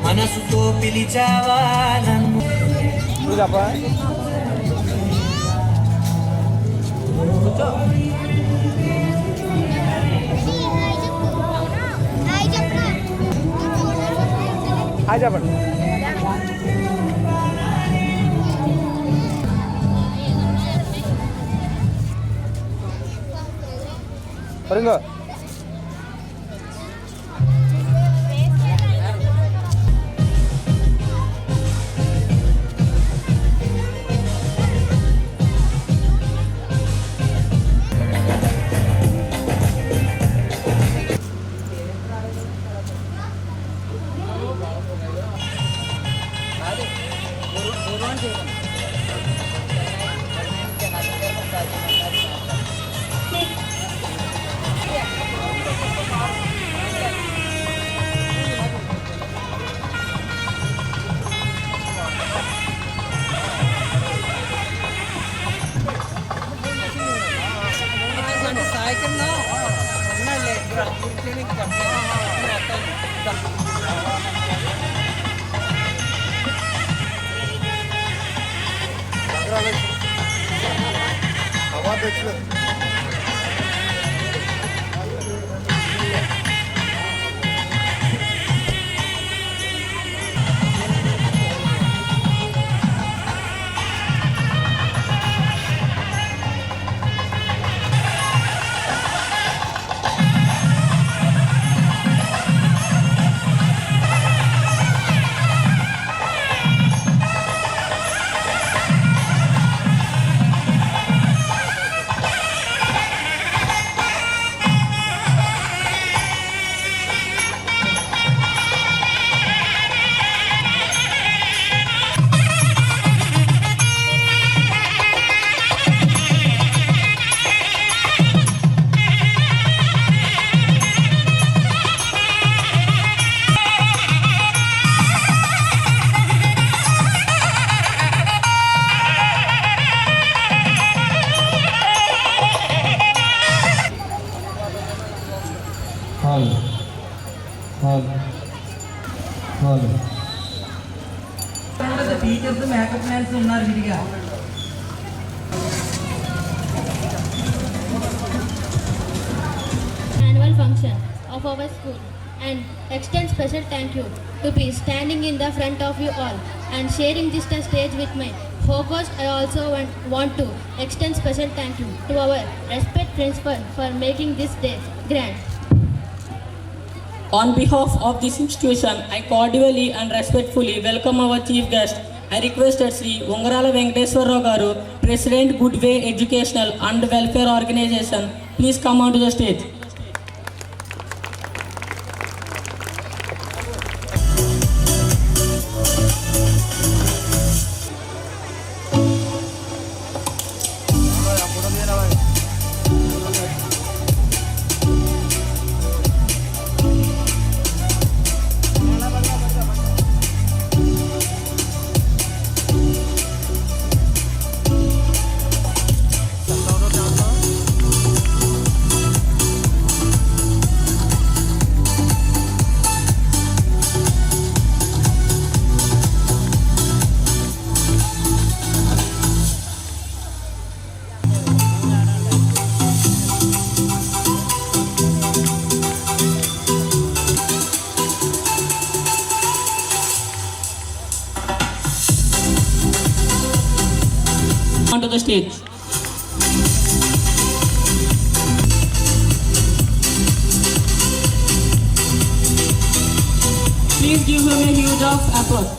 మనసుతో పిలిచావా నన్ను చెప్పండి పరింగో టీచర్స్ మేకప్ మ్యాన్స్ ఉన్నారు విడిగా. Annual function of our school and extend special thank you to be standing in the front of you all and sharing this stage with my focus. I also want to extend special thank you to our respect principal for making this day grand. On behalf of this institution, I cordially and respectfully welcome our chief guest. I requested Sri Ungarala Venkateswara Garu, President Goodway Educational and Welfare Organization, please come onto the stage. onto the stage. Please give him a huge of applause.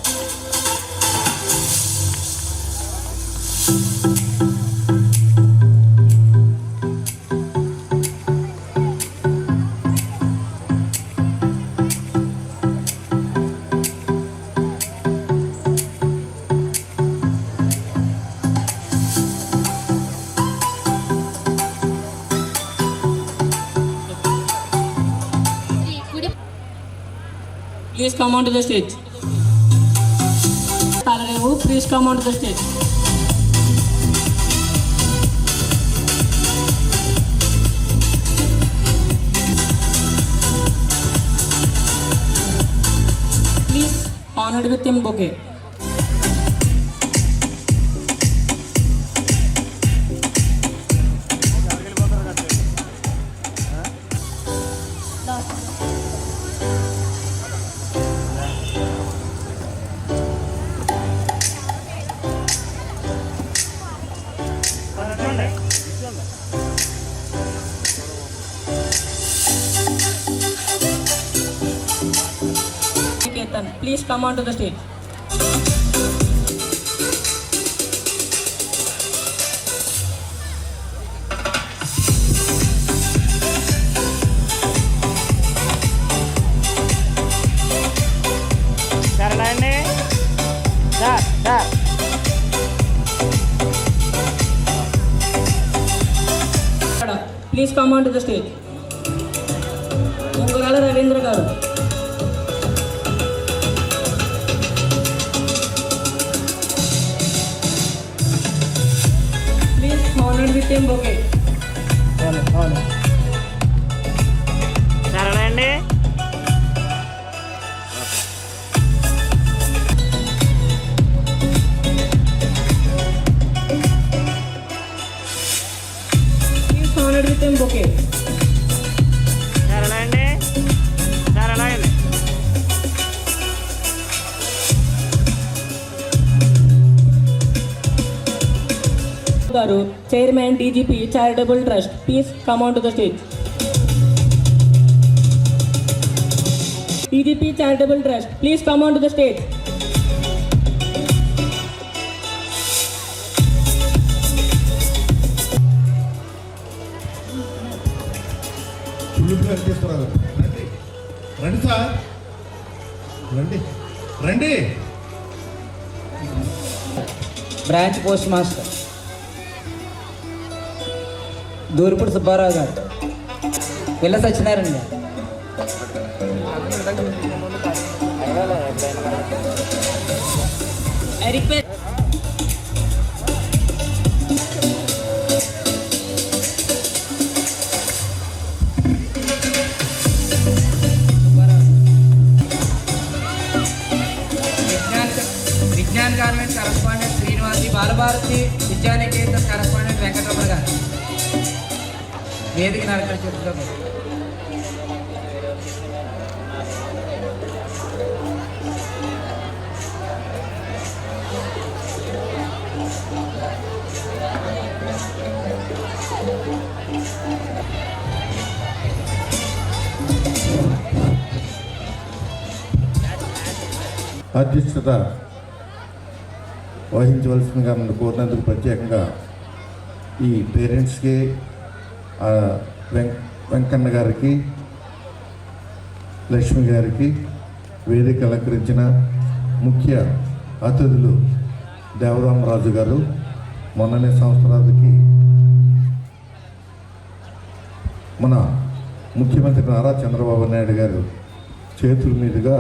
Please come onto the stage. Salarevu, please come onto the stage. Please honored with him bouquet. Please come onto the stage. సరేనండి sir Please come onto the stage. Ungarala Ravindra garu. Please honored with him bouquet. అవును సరేనండి Please honored with him bouquet. సరేనండి సరేనండి Garu, Chairman DGP Charitable Trust. Please come onto the stage. DGP Charitable Trust. Please come onto the stage. పుల్లుగా తీసుకురాదు రండి రండి sir రండి రండి branch post master Durpudu Subbarao garu, Pilla Satyanarayana garu, I request. Vignan garment correspondent Srinivasi, Balabharathi Vidyaniketan correspondent Venkataramana garu వేదిక నరకలు చెప్తాము. అధ్యక్షత వహించవలసిందిగా నన్ను కోరినందుకు ప్రత్యేకంగా ఈ పేరెంట్స్కి వెంకన్న గారికి, లక్ష్మి గారికి, వేదిక అలంకరించిన ముఖ్య అతిథులు దేవరామరాజు గారు, మొన్ననే సంవత్సరాలకి మన ముఖ్యమంత్రి నారా చంద్రబాబు నాయుడు గారు చేతుల మీదుగా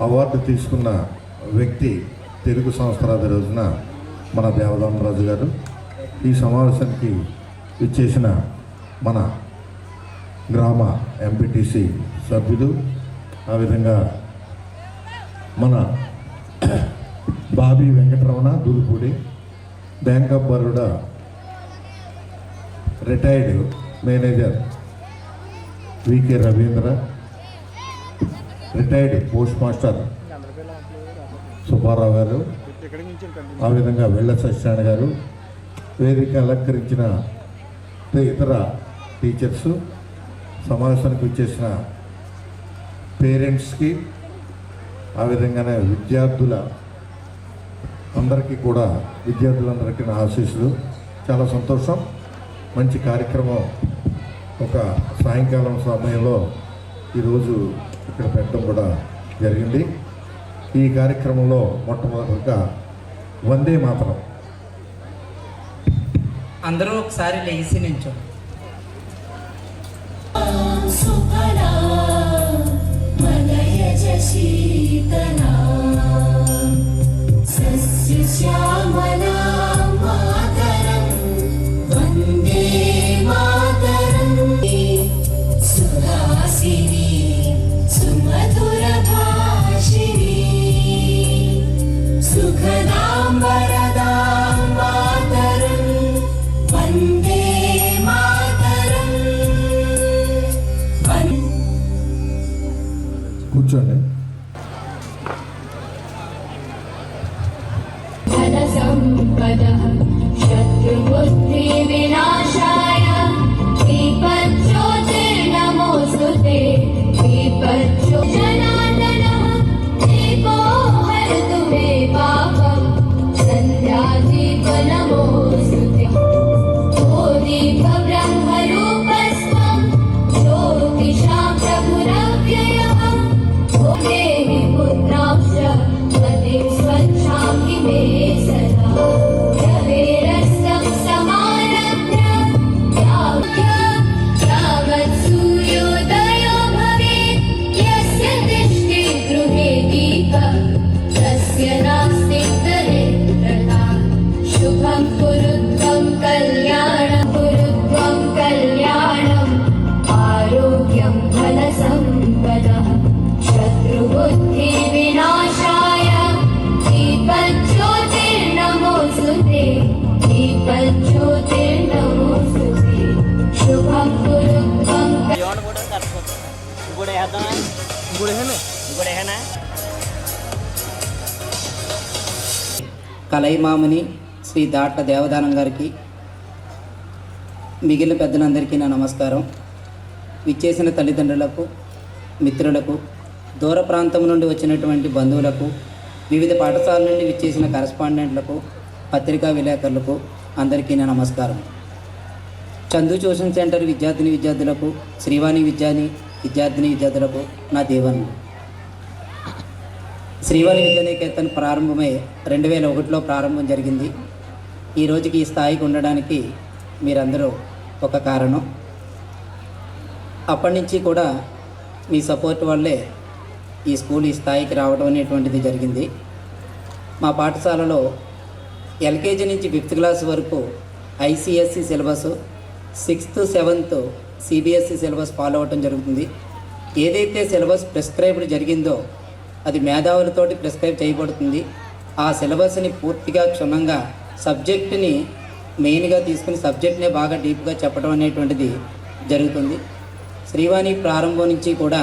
అవార్డు తీసుకున్న వ్యక్తి తెలుగు సంవత్సరాది రోజున మన దేవరామరాజు గారు. ఈ సమావేశానికి ఇచ్చేసిన మన గ్రామ ఎంపీటీసీ సభ్యులు, ఆ విధంగా మన Bobby Venkataramana Durupudi, bank of Baroda retired manager VK Ravindra, retired post master Subbarao garu, ఆ విధంగా వెళ్ళ సత్యనారాయణ గారు, వేదిక అలంకరించిన ఇతర టీచర్స్, సమావేశానికి వచ్చేసిన పేరెంట్స్కి, ఆ విధంగానే విద్యార్థులందరికీ నా ఆశీస్సులు. చాలా సంతోషం. మంచి కార్యక్రమం ఒక సాయంకాలం సమయంలో ఈరోజు ఇక్కడ పెట్టడం కూడా జరిగింది. ఈ కార్యక్రమంలో మొట్టమొదటిగా వందే మాతరం. అందరూ ఒకసారి లేచి నించో. శ్యామలా మాతరం వందే మాతరం సుహాసిని సుమధుర భాషిణి సుఖదాం వరదాం మాతరం వందే మాతరం. కూర్చోండి. సంపదః శత్రుబుద్ధి వినాశాయ దీపజ్యోతిర్నమోస్తుతే దీపజ్యో జనార్దనః దీపో హరతు మే పాపం సంధ్యాదీప నమోస్తుతే ఓ దీప బ్రహ్మరూపస్త్వం జ్యోతిషాం ప్రభురవ్యయః ఓ దేవి పుత్రాక్ష పతి స్వచ్ఛామి మే సదా రవేరస్తం సమారభ్య యావత్ సూర్యోదయో భవేత్ యస్య తిష్ఠి గృహే దీపః తస్య నాస్తి దరిద్రతా శుభం కురుత్వం కళ్యాణం ఆరోగ్యం ధన సంపదః శత్రుబుద్ధి వినాశాయ దీపజ్యోతిర్నమోస్తుతే దీపజ్యోతిర్నమోస్తుతే శుభం కురుత్వం. ఇంకోటి వేసేనా కలైమాముని శ్రీ దాట్ల దేవదానం గారికి, మిగిలిన పెద్దలందరికీ నా నమస్కారం. విచ్చేసిన తల్లిదండ్రులకు, మిత్రులకు, దూర ప్రాంతం నుండి వచ్చినటువంటి బంధువులకు, వివిధ పాఠశాలల నుండి విచ్చేసిన కరెస్పాండెంట్లకు, పత్రికా విలేకరులకు అందరికీ నా నమస్కారం. చందు ట్యూషన్ సెంటర్ విద్యార్థులకు, శ్రీవాణి విద్యార్థులకు నా దీవెనలు. శ్రీవాణి విద్యానికేతన్ ప్రారంభమై 2001లో ప్రారంభం జరిగింది. ఈ రోజుకి ఈ స్థాయికి ఉండడానికి మీరందరూ ఒక కారణం. అప్పటి నుంచి కూడా మీ సపోర్ట్ వల్లే ఈ స్కూల్ ఈ స్థాయికి రావడం అనేటువంటిది జరిగింది. మా పాఠశాలలో ఎల్కేజీ నుంచి 5th క్లాస్ వరకు ICSC syllabus, 6th 7th CBSE syllabus follow అవ్వటం జరుగుతుంది. ఏదైతే సిలబస్ ప్రిస్క్రైబ్డ్ జరిగిందో అది మేధావులతోటి ప్రిస్క్రైబ్ చేయబడుతుంది. ఆ సిలబస్ని పూర్తిగా క్షుణ్ణంగా సబ్జెక్టుని మెయిన్గా తీసుకుని సబ్జెక్ట్నే బాగా డీప్గా చెప్పడం అనేటువంటిది జరుగుతుంది. శ్రీవాణి ప్రారంభం నుంచి కూడా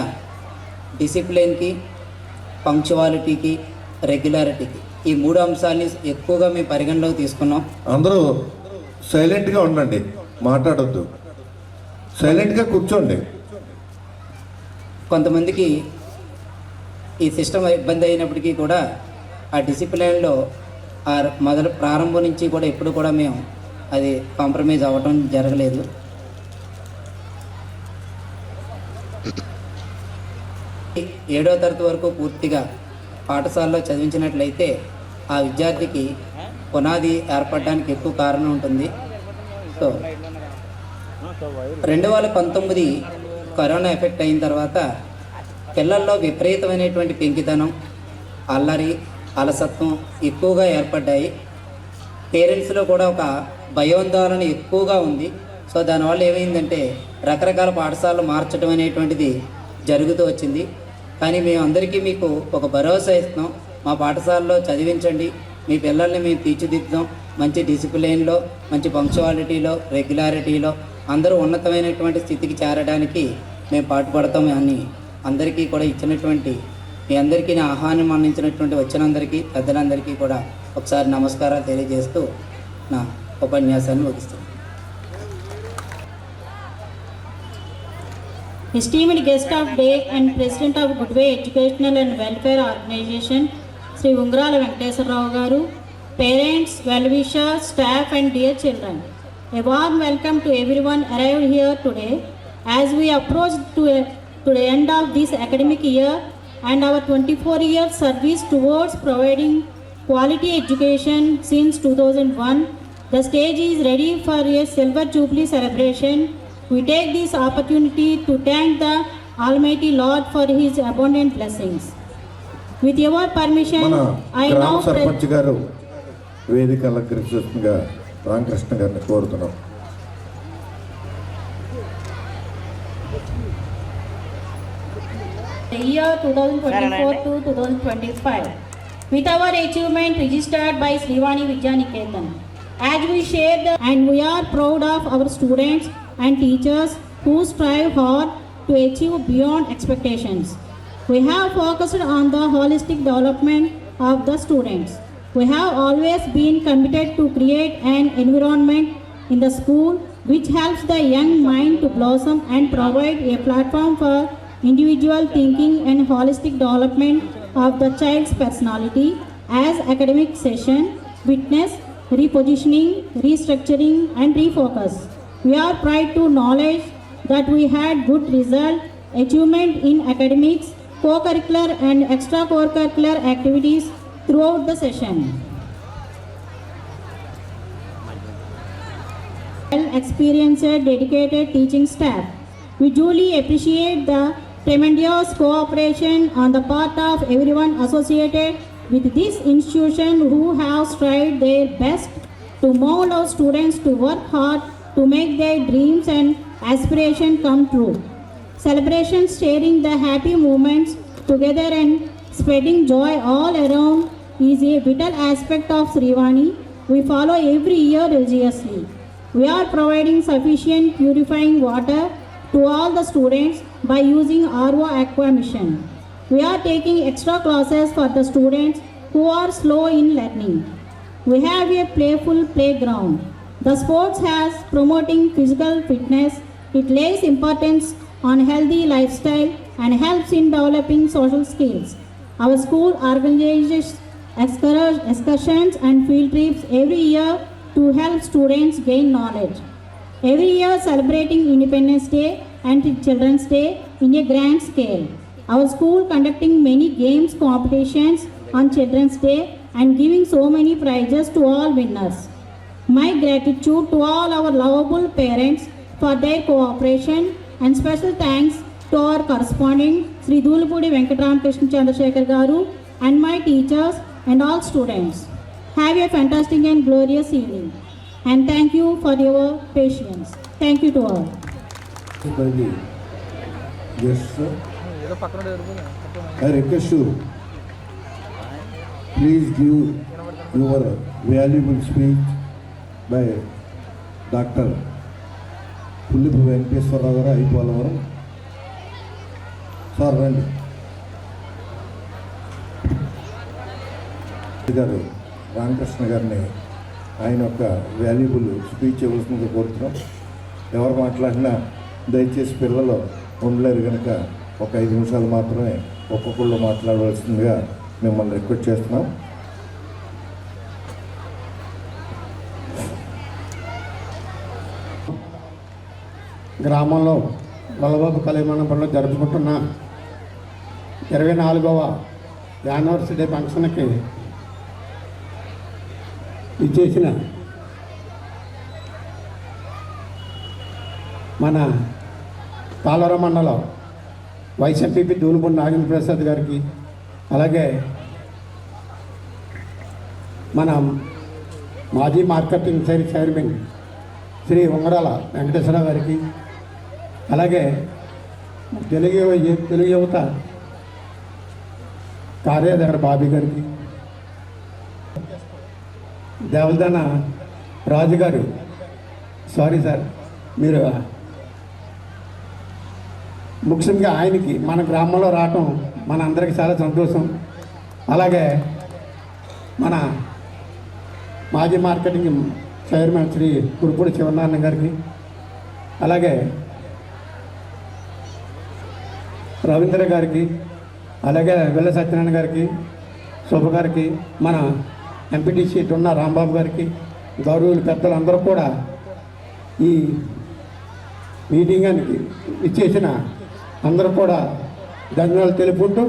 డిసిప్లిన్కి, పంక్చువాలిటీకి, రెగ్యులారిటీకి ఈ 3 అంశాలని ఎక్కువగా మేము పరిగణలోకి తీసుకున్నాం. అందరూ సైలెంట్గా ఉండండి, మాట్లాడొద్దు, సైలెంట్గా కూర్చోండి. కొంతమందికి ఈ సిస్టమ్ ఇబ్బంది అయినప్పటికీ కూడా ఆ డిసిప్లిన్లో ప్రారంభం నుంచి కూడా ఎప్పుడు కూడా మేము అది కాంప్రమైజ్ అవ్వటం జరగలేదు. ఏడవ తరగతి వరకు పూర్తిగా పాఠశాలలో చదివించినట్లయితే ఆ విద్యార్థికి పునాది ఏర్పడడానికి ఎక్కువ కారణం ఉంటుంది. సో 2019 కరోనా ఎఫెక్ట్ అయిన తర్వాత పిల్లల్లో విపరీతమైనటువంటి పెంకితనం, అల్లరి, అలసత్వం ఎక్కువగా ఏర్పడ్డాయి. పేరెంట్స్లో కూడా ఒక భయోందోళన ఎక్కువగా ఉంది. సో దానివల్ల ఏమైందంటే రకరకాల పాఠశాలలు మార్చడం అనేటువంటిది జరుగుతూ వచ్చింది. కానీ మేము అందరికీ మీకు ఒక భరోసా ఇస్తున్నాం, మా పాఠశాలలో చదివించండి, మీ పిల్లల్ని మేము తీర్చిదిద్దాం, మంచి డిసిప్లిన్లో, మంచి పంక్చువాలిటీలో, రెగ్యులారిటీలో అందరూ ఉన్నతమైనటువంటి స్థితికి చేరడానికి మేము పాటుపడతాం అని అందరికీ కూడా ఇచ్చినటువంటి మీ అందరికీ నా ఆహ్వానం అందించినటువంటి వచ్చినందరికీ పెద్దలందరికీ కూడా ఒకసారి నమస్కారాలు తెలియజేస్తూ నా ఉపన్యాసాన్ని ముగిస్తాను. Esteemed guest of day and President of Goodway Educational and Welfare Organization, Sri Ungrala Venkateswara Rao Garu, parents, well-wishers, staff and dear children, a warm welcome to everyone arrived here today. As we approach to the end of this academic year and our 24 years service towards providing quality education since 2001, the stage is ready for a Silver Jubilee celebration. We take this opportunity to thank the Almighty Lord for His abundant blessings. With your permission, మన I గ్రామ now sarpanch గారు వేదిక అలంకరించగా రామకృష్ణ గారిని కోరుతున్నాం. the year 2024 to 2025 with our achievement registered by Srivani Vidyaniketan. As we share and we are proud of our students and teachers who strive hard to achieve beyond expectations. We have focused on the holistic development of the students. We have always been committed to create an environment in the school which helps the young mind to blossom and provide a platform for individual thinking and holistic development of the child's personality as academic session witness repositioning, restructuring and refocus. We are proud to knowledge that we had good result, achievement in academics, co-curricular and extracurricular activities throughout the session. Well-experienced, dedicated teaching staff. We duly appreciate the tremendous cooperation on the part of everyone associated with this institution who have strived their best to mold our students to work hard to make their dreams and aspirations come true. Celebrations sharing the happy moments together and spreading joy all around is a vital aspect of Srivani we follow every year religiously. We are providing sufficient purifying water to all the students by using RO Aqua Mission. We are taking extra classes for the students who are slow in learning. We have a playful playground. The sports has promoting physical fitness. It lays importance on healthy lifestyle and helps in developing social skills. Our school organizes excursions and field trips every year to help students gain knowledge. Every year celebrating Independence Day and Children's Day in a grand scale. Our school conducting many games competitions on Children's Day and giving so many prizes to all winners. My gratitude to all our lovable parents for their cooperation and special thanks to our correspondent Sri Dulupudi Venkatraman Chandrasekhar Garu and my teachers and all students. Have a fantastic and glorious evening and thank you for your patience. Thank you to all. Yes, sir. I request you, please give your valuable speech by Dr. పుల్లిపు Venkateswararao గారు అయిపోలవరం. Sir రండి గారు రామకృష్ణ గారిని ఆయన యొక్క valuable speech ఇవ్వాల్సిందిగా కోరుతున్నాం. ఎవరు మాట్లాడినా దయచేసి పిల్లలు ఉండలేరు కనుక ఒక 5 నిమిషాలు మాత్రమే ఒక్కొక్కళ్ళు మాట్లాడవలసిందిగా మిమ్మల్ని రిక్వెస్ట్ చేస్తున్నాం. గ్రామంలో వల్లబాబు కళ్యాణమండపంలో జరుపుకుంటున్న 24వ యానివర్సరీ ఫంక్షన్కి ఇచ్చేసిన మన కాలవరం మండలం వైస్ ఎంపీపీ దూలుపూడి నాగేంద్ర ప్రసాద్ గారికి, అలాగే మన మాజీ మార్కెటింగ్ చైర్మన్ శ్రీ ఉంగరాల వెంకటేశ్వర గారికి, అలాగే తెలుగు యువత కార్యదర్శి బాబీ గారికి, దేవదాన రాజు గారు, సారీ సార్, మీరు ముఖ్యంగా ఆయనకి మన గ్రామంలో రావటం మన అందరికీ చాలా సంతోషం. అలాగే మన మాజీ మార్కెటింగ్ చైర్మన్ శ్రీ కురుపూడి శివనారాయణ గారికి, అలాగే రవీంద్ర గారికి, అలాగే వెల్ల సత్యనారాయణ గారికి, శోభ గారికి, మన ఎంపీటీసీ ఉన్న రాంబాబు గారికి, గౌరవులు పెద్దలందరూ కూడా ఈ మీటింగానికి ఇచ్చేసిన అందరూ కూడా ధన్యవాదాలు తెలుపుకుంటూ,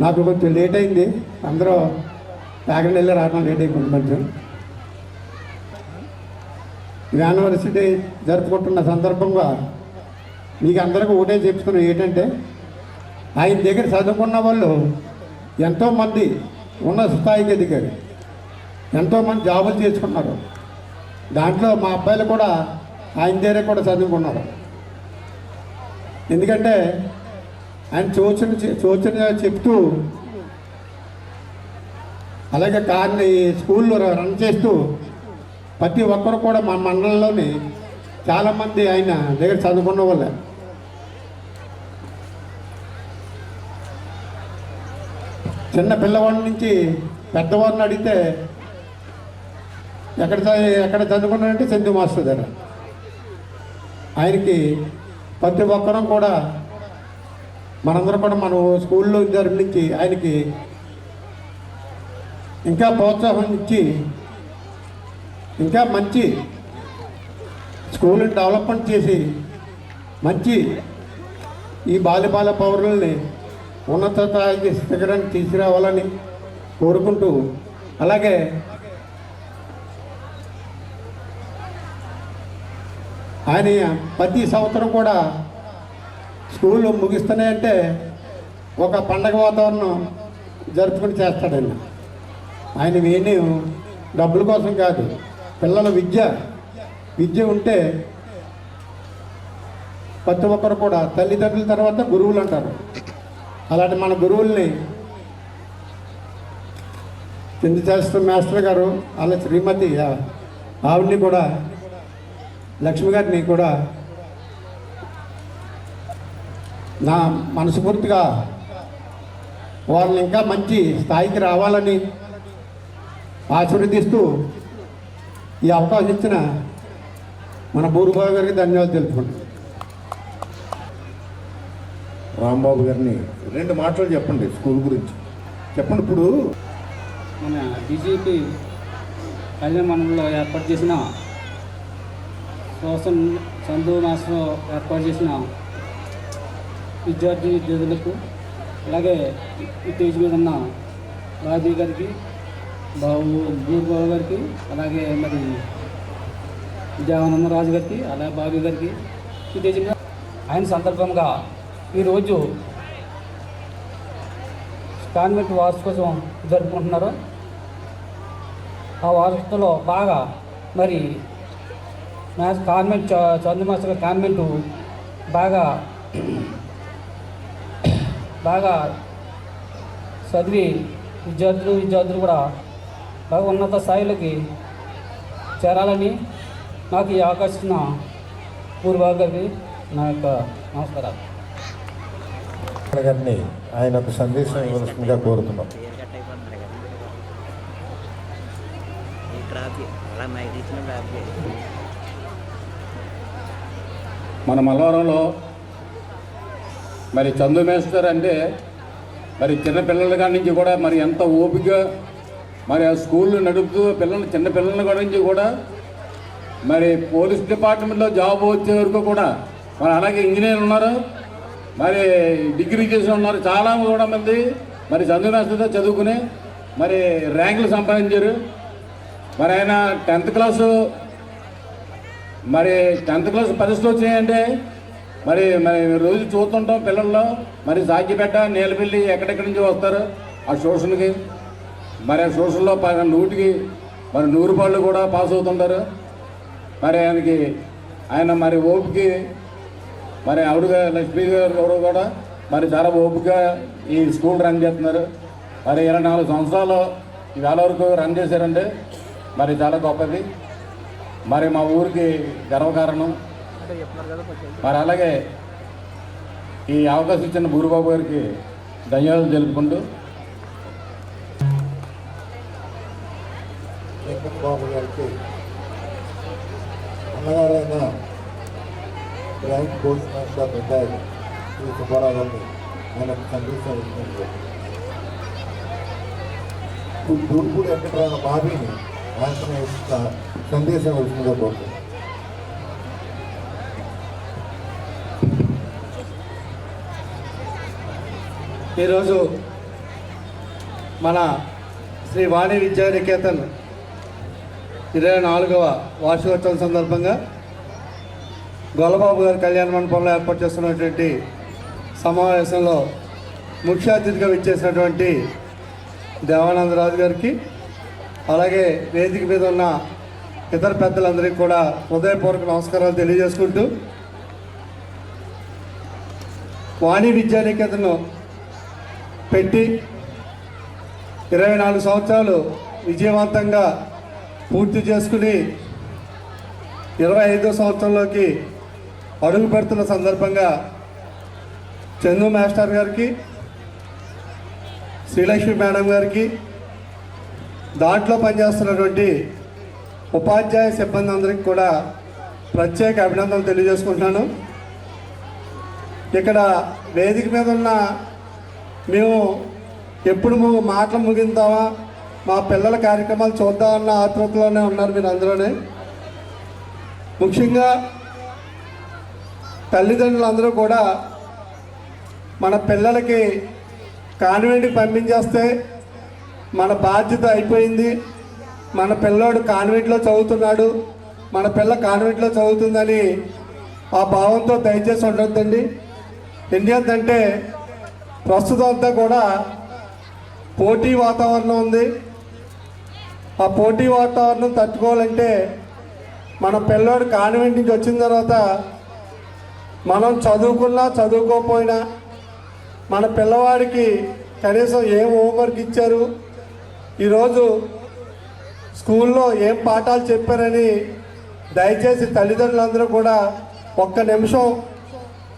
నాకు కొంచెం లేట్ అయింది, అందరూ ప్యాకెట్ వెళ్ళి రావడం లేట్ అయిపోయింది కొంచెం. యూనివర్సిటీ జరుపుకుంటున్న సందర్భంగా మీకు అందరికీ ఒకటే చెప్తున్నాను, ఏంటంటే ఆయన దగ్గర చదువుకున్న వాళ్ళు ఎంతోమంది ఉన్నత స్థాయికి ఎదిగారు, ఎంతోమంది జాబులు చేసుకున్నారు. దాంట్లో మా అబ్బాయిలు కూడా ఆయన దగ్గర కూడా చదువుకున్నారు. ఎందుకంటే ఆయన సూచన చెప్తూ, అలాగే కార్ని స్కూల్లో రన్ చేస్తూ ప్రతి ఒక్కరు కూడా మా మండలంలోని చాలామంది ఆయన దగ్గర చదువుకున్న వాళ్ళే. చిన్న పిల్లవాడి నుంచి పెద్దవాడిని అడిగితే ఎక్కడ చదువుకున్నారంటే చందు మాస్టర్ దగ్గర. ఆయనకి ప్రతి ఒక్కరం కూడా మనందరం కూడా మన స్కూల్లో దగ్గర నుంచి ఆయనకి ఇంకా ప్రోత్సాహం ఇచ్చి ఇంకా మంచి స్కూల్ని డెవలప్మెంట్ చేసి మంచి ఈ బాల్యబాల పౌరుల్ని ఉన్నత స్థాయికి శిఖరాన్ని తీసుకురావాలని కోరుకుంటూ, అలాగే ఆయన ప్రతి సంవత్సరం కూడా స్కూల్ ముగిస్తూనే అంటే ఒక పండగ వాతావరణం జరుపుకుని చేస్తాడండి. ఆయన ఏమీ డబ్బుల కోసం కాదు, పిల్లల విద్య ఉంటే ప్రతి ఒక్కరు కూడా తల్లిదండ్రుల తర్వాత గురువులు అంటారు. అలాంటి మన గురువుల్ని చంద్రశాస్త్ర మాస్టర్ గారు, అలా శ్రీమతి ఆవిడ్ని కూడా, లక్ష్మి గారిని కూడా నా మనస్ఫూర్తిగా వాళ్ళని ఇంకా మంచి స్థాయికి రావాలని ఆశీర్వదిస్తూ ఈ అవకాశం ఇచ్చిన మన బూరుబాబు గారికి ధన్యవాదాలు తెలుపుకుంటాం. రాంబాబు గారిని 2 మాటలు చెప్పండి స్కూల్ గురించి చెప్పండి. ఇప్పుడు మన బీజేపీ కళ్యాణ మండలంలో ఏర్పాటు చేసిన సోషల్ చందు మాస్టర్ ఏర్పాటు చేసిన విద్యార్థులకు, అలాగే ఈ స్టేజ్ మీద ఉన్న బాబీ గారికి, బూరుబాబు గారికి, అలాగే మరి దేవానందరాజు గారికి, అలాగే బాబీ గారికి, ఈ స్టేజ్ మీద ఆయన సందర్భంగా ఈరోజు కాన్వెంట్ వార్షికోత్సవం జరుపుకుంటున్నారు. ఆ వార్షికోత్సవంలో బాగా మరి కాన్వెంట్ చందు మాస్టర్ కాన్వెంట్ బాగా చదివి విద్యార్థులు కూడా బాగా ఉన్నత స్థాయిలోకి చేరాలని నాకు ఈ అవకాశం పూర్వబాబు గారికి నా యొక్క నమస్కారాలు. గారిని ఆయన ఒక సందేశం ఇవ్వాల్సిందిగా కోరుతున్నాం. మన మల్లవరంలో మరి చందు మేస్టర్ అంటే మరి చిన్నపిల్లల కాడి నుంచి కూడా మరి ఎంత ఓపిక మరి ఆ స్కూళ్ళు నడుపుతూ చిన్న పిల్లల కాడి నుంచి కూడా మరి పోలీస్ డిపార్ట్మెంట్లో జాబ్ వచ్చే వరకు కూడా మరి అలాగే ఇంజనీర్ ఉన్నారు, మరి డిగ్రీ చేసి ఉన్నారు, చాలా కూడా మంది మరి చందు మేస్టర్తో చదువుకుని మరి ర్యాంకులు సంపాదించారు. మరి ఆయన 10th క్లాసు పరీక్షలు వచ్చాయంటే మరి రోజు చూస్తుంటాం పిల్లల్లో మరి సాగిపెట్ట నీలపల్లి ఎక్కడెక్కడి నుంచి వస్తారు ఆ ట్యూషన్కి. మరి ఆ ట్యూషన్లో 100కి మరి 100 రూపాయలు కూడా పాస్ అవుతుంటారు. మరి ఆయన మరి ఓపికి మరి ఆవిడగా లక్ష్మీ గారు కూడా మరి చాలా ఓపికగా ఈ స్కూల్ రన్ చేస్తున్నారు. మరి 24 సంవత్సరాలు ఇవాళ వరకు రన్ చేశారంటే మరి చాలా గొప్పది. మరి మా ఊరికి గర్వకారణం. మరి అలాగే ఈ అవకాశం ఇచ్చిన బూరుబాబు గారికి ధన్యవాదాలు తెలుపుకుంటూ వెంకట బాబు గారికి అన్నగారైన bank post master retired Shri Subbarao గారిని ఆయన సందేశం ఇచ్చినట్లు తూర్పుడు వెంకటరామ బాబీని ఆయన సందేశం వచ్చిందిగా కోరుతుంది. ఈరోజు మన శ్రీ వాణి విద్యానికేతన్ 24వ వార్షికోత్సవం సందర్భంగా గొల్లబాబు గారి కళ్యాణ మండపంలో ఏర్పాటు చేస్తున్నటువంటి సమావేశంలో ముఖ్య అతిథిగా విచ్చేసినటువంటి దేవానందరాజు గారికి, అలాగే వేదిక మీద ఉన్న ఇతర పెద్దలందరికీ కూడా హృదయపూర్వక నమస్కారాలు తెలియజేసుకుంటూ, వాణి విద్యానికేతన్ పెట్టి 24 సంవత్సరాలు విజయవంతంగా పూర్తి చేసుకుని 25వ సంవత్సరంలోకి అడుగు పెడుతున్న సందర్భంగా చందు మాస్టర్ గారికి, శ్రీలక్ష్మి మేడం గారికి, దాంట్లో పనిచేస్తున్నటువంటి ఉపాధ్యాయ సిబ్బంది అందరికీ కూడా ప్రత్యేక అభినందనలు తెలియజేసుకుంటున్నాను. ఇక్కడ వేదిక మీద ఉన్న మేము ఎప్పుడు మాటలు ముగిందామా, మా పిల్లల కార్యక్రమాలు చూద్దామన్న ఆతృతలోనే ఉన్నారు మీరు అందరూనే. ముఖ్యంగా తల్లిదండ్రులందరూ కూడా మన పిల్లలకి కాన్వెంట్కి పంపించేస్తే మన బాధ్యత అయిపోయింది, మన పిల్లోడు కాన్వెంట్లో చదువుతున్నాడు, మన పిల్ల కాన్వెంట్లో చదువుతుందని ఆ భావంతో దయచేసి ఉండొద్దండి. ఎందుకంటే ప్రస్తుతం అంతా కూడా పోటీ వాతావరణం ఉంది. ఆ పోటీ వాతావరణం తట్టుకోవాలంటే మన పిల్లోడు కాన్వెంట్ నుంచి వచ్చిన తర్వాత మనం చదువుకున్నా చదువుకోకపోయినా మన పిల్లవాడికి కనీసం ఏం హోంవర్క్ ఇచ్చారు, ఈరోజు స్కూల్లో ఏం పాఠాలు చెప్పారని దయచేసి తల్లిదండ్రులందరూ కూడా ఒక్క నిమిషం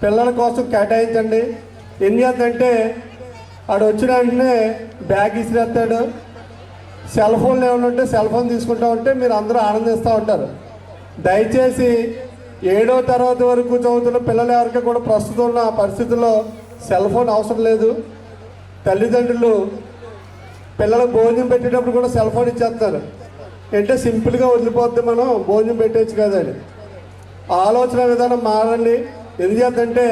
పిల్లల కోసం కేటాయించండి. ఎందుకంటే ఆడు వచ్చిన వెంటనే బ్యాగ్ ఇసిరేస్తాడు, సెల్ ఫోన్లు ఏమైనా ఉంటే సెల్ ఫోన్ తీసుకుంటూ ఉంటే మీరు అందరూ ఆనందిస్తూ ఉంటారు. దయచేసి 7వ తరగతి వరకు చదువుతున్న పిల్లల ఎవరికి కూడా ప్రస్తుతం ఉన్న పరిస్థితుల్లో సెల్ ఫోన్ అవసరం లేదు. తల్లిదండ్రులు పిల్లలకు భోజనం పెట్టేటప్పుడు కూడా సెల్ ఫోన్ ఇచ్చేస్తారు. అంటే సింపుల్గా వదిలిపోద్ది, మనం భోజనం పెట్టేచ్చు కదండి. ఆలోచన విధానం మారండి. ఎందుకంటే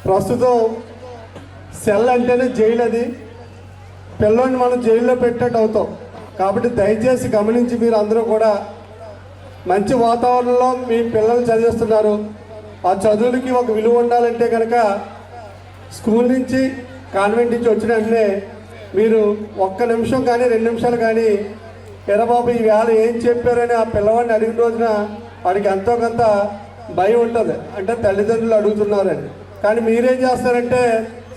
ప్రస్తుతం సెల్ అంటేనే జైలు, అది పిల్లల్ని మనం జైల్లో పెట్టినట్టు అవుతాం. కాబట్టి దయచేసి గమనించి మీరు అందరూ కూడా మంచి వాతావరణంలో మీ పిల్లలు చదివిస్తున్నారు. ఆ చదువులకి ఒక విలువ ఉండాలంటే కనుక స్కూల్ నుంచి కాన్వెంట్ నుంచి వచ్చిన వెంటనే మీరు ఒక్క నిమిషం కానీ 2 నిమిషాలు కానీ ఎరబాబు ఈ వేళ ఏం చెప్పారని ఆ పిల్లవాడిని అడిగిన రోజున వాడికి ఎంతో కొంత భయం ఉంటుంది. అంటే తల్లిదండ్రులు అడుగుతున్నారని. కానీ మీరేం చేస్తారంటే